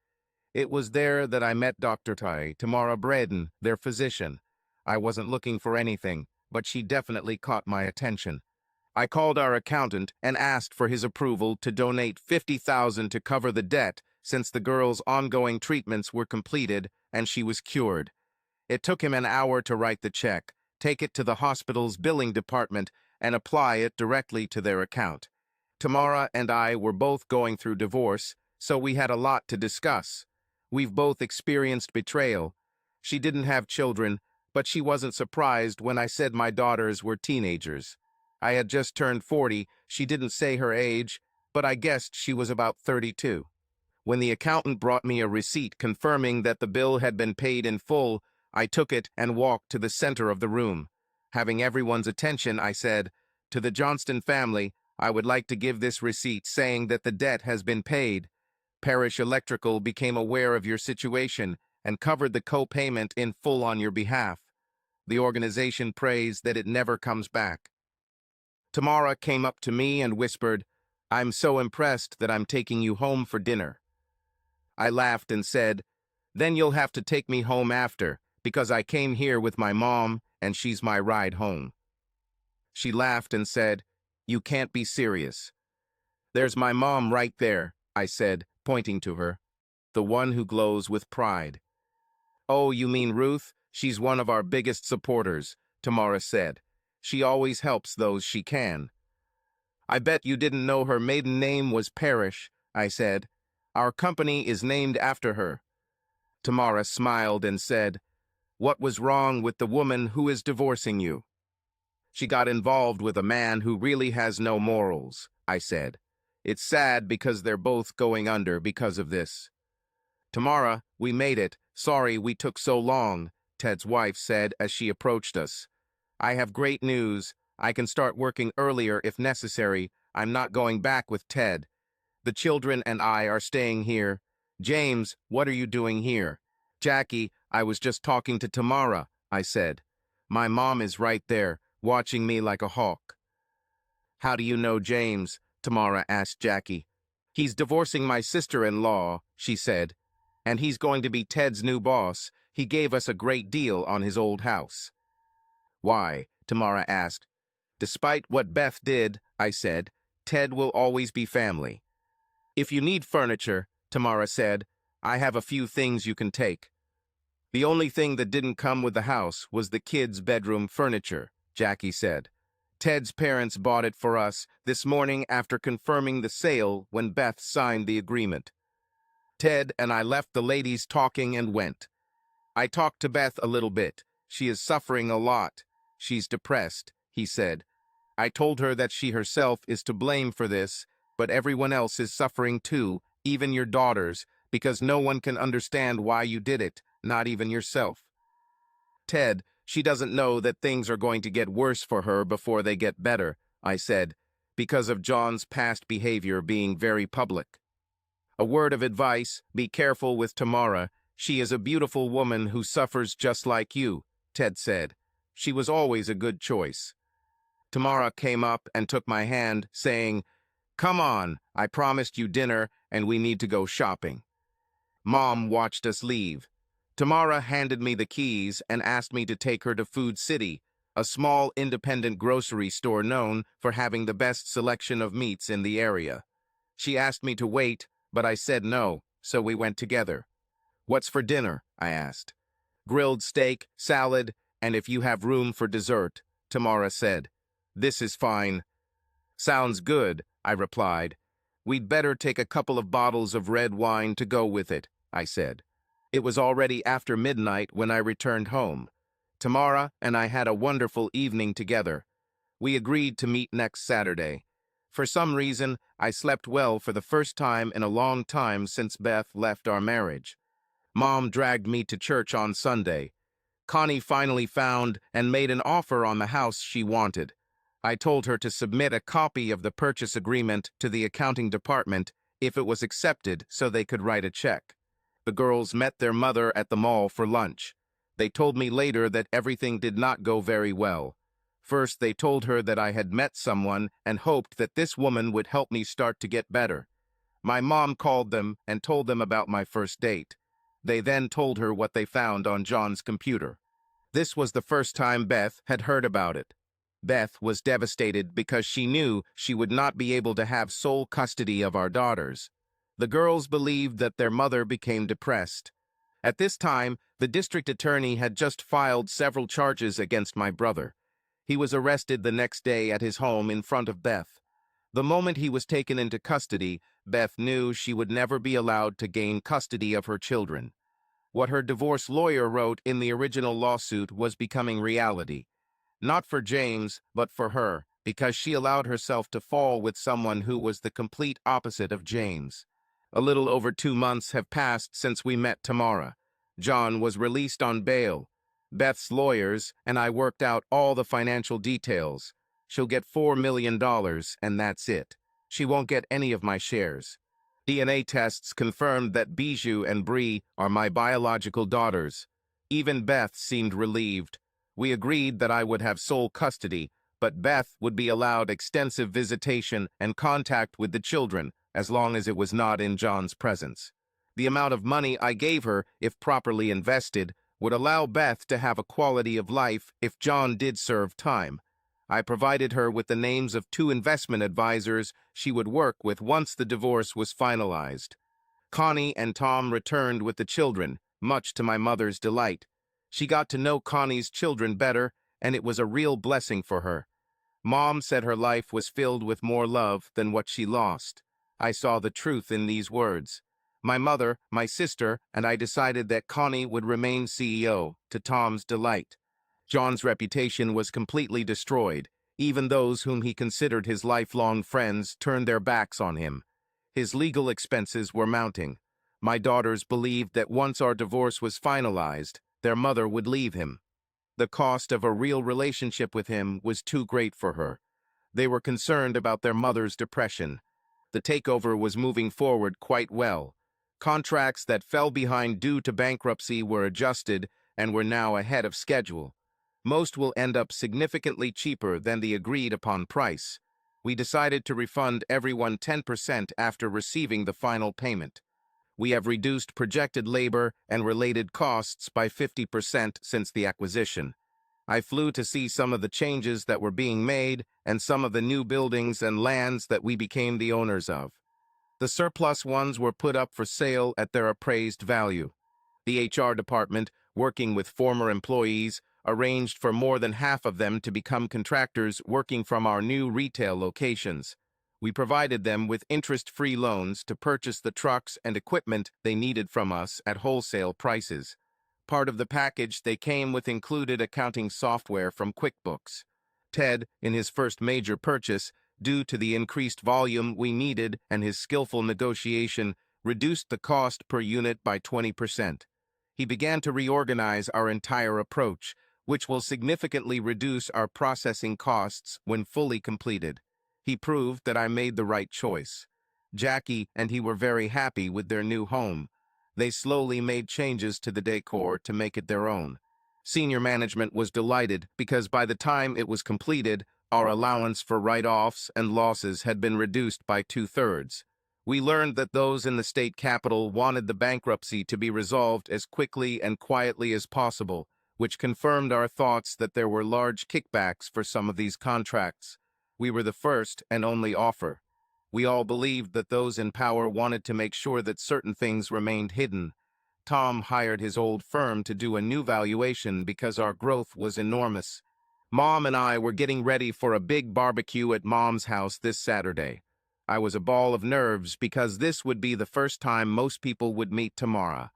It was there that I met Dr. Tamara Braden, their physician. I wasn't looking for anything, but she definitely caught my attention. I called our accountant and asked for his approval to donate $50,000 to cover the debt since the girl's ongoing treatments were completed and she was cured. It took him an hour to write the check, take it to the hospital's billing department, and apply it directly to their account. Tamara and I were both going through divorce, so we had a lot to discuss. We've both experienced betrayal. She didn't have children, but she wasn't surprised when I said my daughters were teenagers. I had just turned 40, she didn't say her age, but I guessed she was about 32. When the accountant brought me a receipt confirming that the bill had been paid in full, I took it and walked to the center of the room. Having everyone's attention, I said, "To the Johnston family, I would like to give this receipt saying that the debt has been paid. Parish Electrical became aware of your situation and covered the co-payment in full on your behalf. The organization prays that it never comes back." Tamara came up to me and whispered, "I'm so impressed that I'm taking you home for dinner." I laughed and said, "Then you'll have to take me home after, because I came here with my mom and she's my ride home." She laughed and said, "You can't be serious." "There's my mom right there," I said, pointing to her, "the one who glows with pride." "Oh, you mean Ruth? She's one of our biggest supporters," Tamara said. "She always helps those she can." "I bet you didn't know her maiden name was Parrish," I said. "Our company is named after her." Tamara smiled and said, "What was wrong with the woman who is divorcing you?" "She got involved with a man who really has no morals," I said. "It's sad because they're both going under because of this." "Tamara, we made it. Sorry we took so long," Ted's wife said as she approached us. "I have great news. I can start working earlier if necessary. I'm not going back with Ted. The children and I are staying here." "James, what are you doing here?" "Jackie, I was just talking to Tamara," I said. "My mom is right there, watching me like a hawk." "How do you know James?" Tamara asked Jackie. "He's divorcing my sister-in-law," she said, "and he's going to be Ted's new boss. He gave us a great deal on his old house." "Why?" Tamara asked. "Despite what Beth did," I said, "Ted will always be family." "If you need furniture," Tamara said, "I have a few things you can take." "The only thing that didn't come with the house was the kids' bedroom furniture," Jackie said. "Ted's parents bought it for us this morning after confirming the sale when Beth signed the agreement." Ted and I left the ladies talking and went. I talked to Beth a little bit. "She is suffering a lot. She's depressed," he said. "I told her that she herself is to blame for this, but everyone else is suffering too, even your daughters, because no one can understand why you did it, not even yourself." "Ted, she doesn't know that things are going to get worse for her before they get better," I said, "because of John's past behavior being very public. A word of advice, be careful with Tamara. She is a beautiful woman who suffers just like you," Ted said. "She was always a good choice." Tamara came up and took my hand, saying, "Come on, I promised you dinner and we need to go shopping." Mom watched us leave. Tamara handed me the keys and asked me to take her to Food City, a small independent grocery store known for having the best selection of meats in the area. She asked me to wait, but I said no, so we went together. "What's for dinner?" I asked. "Grilled steak, salad, and if you have room for dessert," Tamara said. "This is fine." "Sounds good," I replied. We'd better take a couple of bottles of red wine to go with it, I said. It was already after midnight when I returned home. Tamara and I had a wonderful evening together. We agreed to meet next Saturday. For some reason, I slept well for the first time in a long time since Beth left our marriage. Mom dragged me to church on Sunday. Connie finally found and made an offer on the house she wanted. I told her to submit a copy of the purchase agreement to the accounting department if it was accepted so they could write a check. The girls met their mother at the mall for lunch. They told me later that everything did not go very well. First, they told her that I had met someone and hoped that this woman would help me start to get better. My mom called them and told them about my first date. They then told her what they found on John's computer. This was the first time Beth had heard about it. Beth was devastated because she knew she would not be able to have sole custody of our daughters. The girls believed that their mother became depressed. At this time, the district attorney had just filed several charges against my brother. He was arrested the next day at his home in front of Beth. The moment he was taken into custody, Beth knew she would never be allowed to gain custody of her children. What her divorce lawyer wrote in the original lawsuit was becoming reality. Not for James, but for her, because she allowed herself to fall with someone who was the complete opposite of James. A little over 2 months have passed since we met Tamara. John was released on bail. Beth's lawyers and I worked out all the financial details. She'll get $4 million, and that's it. She won't get any of my shares. DNA tests confirmed that Bijou and Bree are my biological daughters. Even Beth seemed relieved. We agreed that I would have sole custody, but Beth would be allowed extensive visitation and contact with the children, as long as it was not in John's presence. The amount of money I gave her, if properly invested, would allow Beth to have a quality of life if John did serve time. I provided her with the names of 2 investment advisors she would work with once the divorce was finalized. Connie and Tom returned with the children, much to my mother's delight. She got to know Connie's children better, and it was a real blessing for her. Mom said her life was filled with more love than what she lost. I saw the truth in these words. My mother, my sister, and I decided that Connie would remain CEO, to Tom's delight. John's reputation was completely destroyed. Even those whom he considered his lifelong friends turned their backs on him. His legal expenses were mounting. My daughters believed that once our divorce was finalized, their mother would leave him. The cost of a real relationship with him was too great for her. They were concerned about their mother's depression. The takeover was moving forward quite well. Contracts that fell behind due to bankruptcy were adjusted and were now ahead of schedule. Most will end up significantly cheaper than the agreed-upon price. We decided to refund everyone 10% after receiving the final payment. We have reduced projected labor and related costs by 50% since the acquisition. I flew to see some of the changes that were being made and some of the new buildings and lands that we became the owners of. The surplus ones were put up for sale at their appraised value. The HR department, working with former employees, arranged for more than half of them to become contractors working from our new retail locations. We provided them with interest-free loans to purchase the trucks and equipment they needed from us at wholesale prices. Part of the package they came with included accounting software from QuickBooks. Ted, in his first major purchase, due to the increased volume we needed and his skillful negotiation, reduced the cost per unit by 20%. He began to reorganize our entire approach, which will significantly reduce our processing costs when fully completed. He proved that I made the right choice. Jackie and he were very happy with their new home. They slowly made changes to the decor to make it their own. Senior management was delighted because by the time it was completed, our allowance for write-offs and losses had been reduced by 2/3. We learned that those in the state capital wanted the bankruptcy to be resolved as quickly and quietly as possible, which confirmed our thoughts that there were large kickbacks for some of these contracts. We were the first and only offer. We all believed that those in power wanted to make sure that certain things remained hidden. Tom hired his old firm to do a new valuation because our growth was enormous. Mom and I were getting ready for a big barbecue at Mom's house this Saturday. I was a ball of nerves because this would be the first time most people would meet Tamara.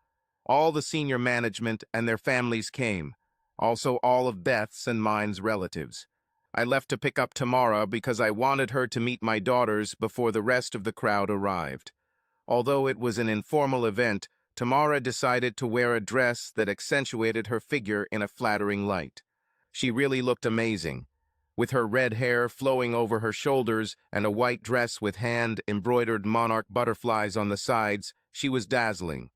All the senior management and their families came, also all of Beth's and mine's relatives. I left to pick up Tamara because I wanted her to meet my daughters before the rest of the crowd arrived. Although it was an informal event, Tamara decided to wear a dress that accentuated her figure in a flattering light. She really looked amazing. With her red hair flowing over her shoulders and a white dress with hand-embroidered monarch butterflies on the sides, she was dazzling.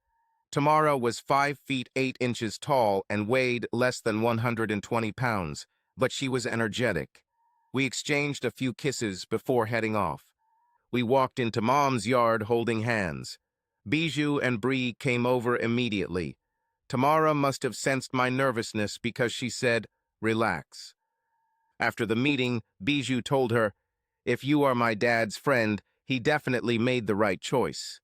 Tamara was 5 feet 8 inches tall and weighed less than 120 pounds, but she was energetic. We exchanged a few kisses before heading off. We walked into Mom's yard holding hands. Bijou and Bree came over immediately. Tamara must have sensed my nervousness because she said, "Relax." After the meeting, Bijou told her, "If you are my dad's friend, he definitely made the right choice."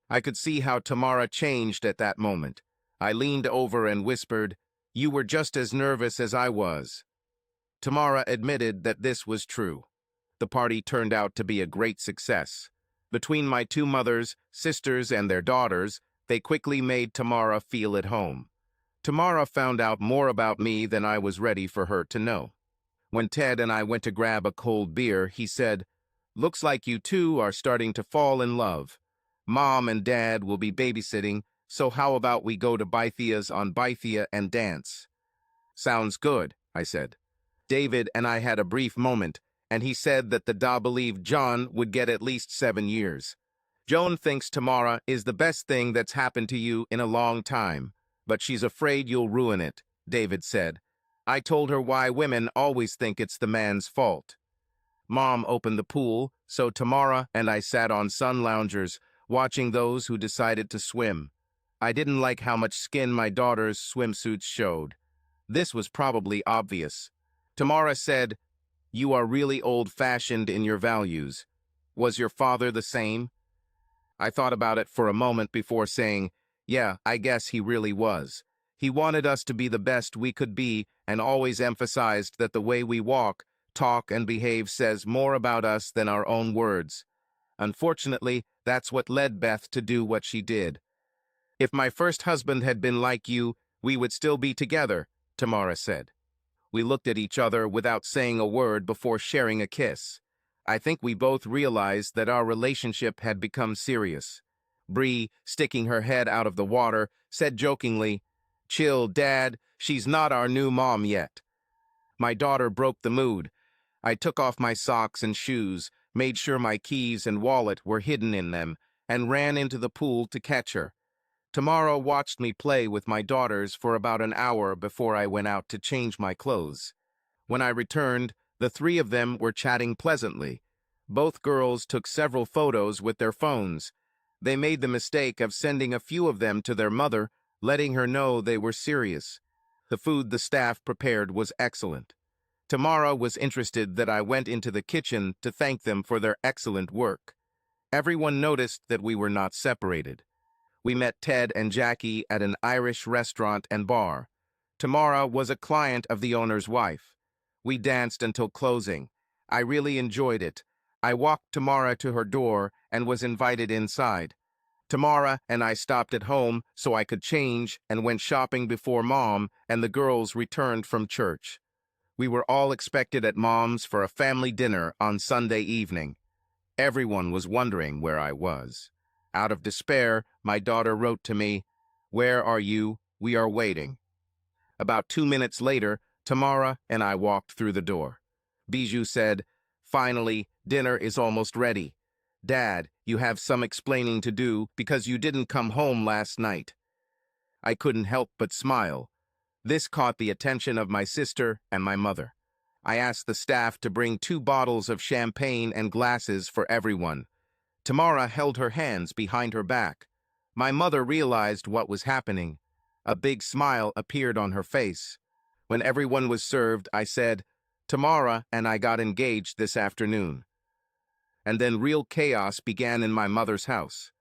I could see how Tamara changed at that moment. I leaned over and whispered, "You were just as nervous as I was." Tamara admitted that this was true. The party turned out to be a great success. Between my two mothers, sisters, and their daughters, they quickly made Tamara feel at home. Tamara found out more about me than I was ready for her to know. When Ted and I went to grab a cold beer, he said, "Looks like you two are starting to fall in love. Mom and Dad will be babysitting, so how about we go to Bythea's on Bythea and dance?" "Sounds good," I said. David and I had a brief moment, and he said that the Da believed John would get at least 7 years. "Joan thinks Tamara is the best thing that's happened to you in a long time, but she's afraid you'll ruin it," David said. I told her why women always think it's the man's fault. Mom opened the pool, so Tamara and I sat on sun loungers, watching those who decided to swim. I didn't like how much skin my daughter's swimsuits showed. This was probably obvious. Tamara said, "You are really old-fashioned in your values. Was your father the same?" I thought about it for a moment before saying, "Yeah, I guess he really was. He wanted us to be the best we could be and always emphasized that the way we walk, talk, and behave says more about us than our own words. Unfortunately, that's what led Beth to do what she did. If my first husband had been like you, we would still be together," Tamara said. We looked at each other without saying a word before sharing a kiss. I think we both realized that our relationship had become serious. Bree, sticking her head out of the water, said jokingly, "Chill, Dad, she's not our new mom yet." My daughter broke the mood. I took off my socks and shoes, made sure my keys and wallet were hidden in them, and ran into the pool to catch her. Tamara watched me play with my daughters for about an hour before I went out to change my clothes. When I returned, the three of them were chatting pleasantly. Both girls took several photos with their phones. They made the mistake of sending a few of them to their mother, letting her know they were serious. The food the staff prepared was excellent. Tamara was interested that I went into the kitchen to thank them for their excellent work. Everyone noticed that we were not separated. We met Ted and Jackie at an Irish restaurant and bar. Tamara was a client of the owner's wife. We danced until closing. I really enjoyed it. I walked Tamara to her door and was invited inside. Tamara and I stopped at home so I could change and went shopping before Mom and the girls returned from church. We were all expected at Mom's for a family dinner on Sunday evening. Everyone was wondering where I was. Out of despair, my daughter wrote to me, "Where are you? We are waiting." About 2 minutes later, Tamara and I walked through the door. Bijou said, "Finally, dinner is almost ready. Dad, you have some explaining to do because you didn't come home last night." I couldn't help but smile. This caught the attention of my sister and my mother. I asked the staff to bring 2 bottles of champagne and glasses for everyone. Tamara held her hands behind her back. My mother realized what was happening. A big smile appeared on her face. When everyone was served, I said, "Tamara and I got engaged this afternoon." And then real chaos began in my mother's house.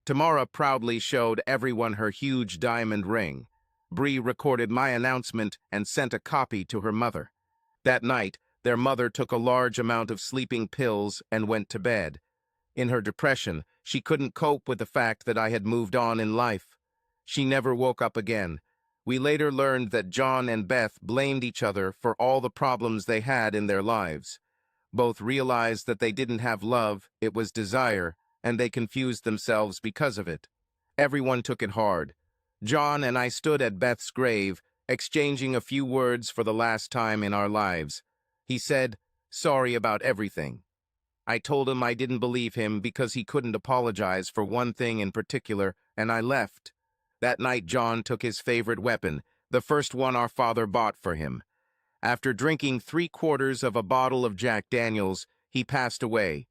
Tamara proudly showed everyone her huge diamond ring. Bree recorded my announcement and sent a copy to her mother. That night, their mother took a large amount of sleeping pills and went to bed. In her depression, she couldn't cope with the fact that I had moved on in life. She never woke up again. We later learned that John and Beth blamed each other for all the problems they had in their lives. Both realized that they didn't have love, it was desire, and they confused themselves because of it. Everyone took it hard. John and I stood at Beth's grave, exchanging a few words for the last time in our lives. He said, "Sorry about everything." I told him I didn't believe him because he couldn't apologize for one thing in particular, and I left. That night John took his favorite weapon, the first one our father bought for him. After drinking 3/4 of a bottle of Jack Daniels, he passed away.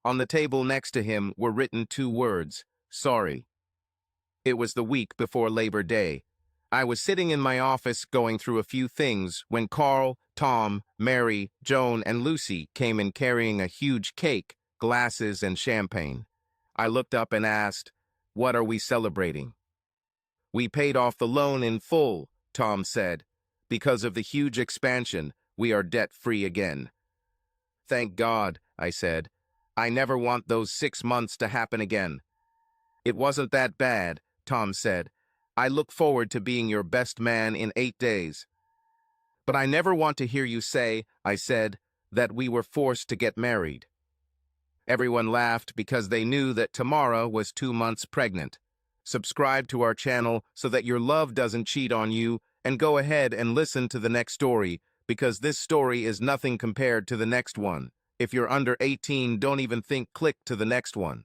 On the table next to him were written 2 words, "Sorry." It was the week before Labor Day. I was sitting in my office going through a few things when Carl, Tom, Mary, Joan, and Lucy came in carrying a huge cake, glasses, and champagne. I looked up and asked, "What are we celebrating?" "We paid off the loan in full," Tom said. "Because of the huge expansion, we are debt-free again." "Thank God," I said. "I never want those 6 months to happen again." "It wasn't that bad," Tom said. "I look forward to being your best man in 8 days." "But I never want to hear you say," I said, "that we were forced to get married." Everyone laughed because they knew that Tamara was 2 months pregnant. Subscribe to our channel so that your love doesn't cheat on you, and go ahead and listen to the next story, because this story is nothing compared to the next one. If you're under 18, don't even click to the next one.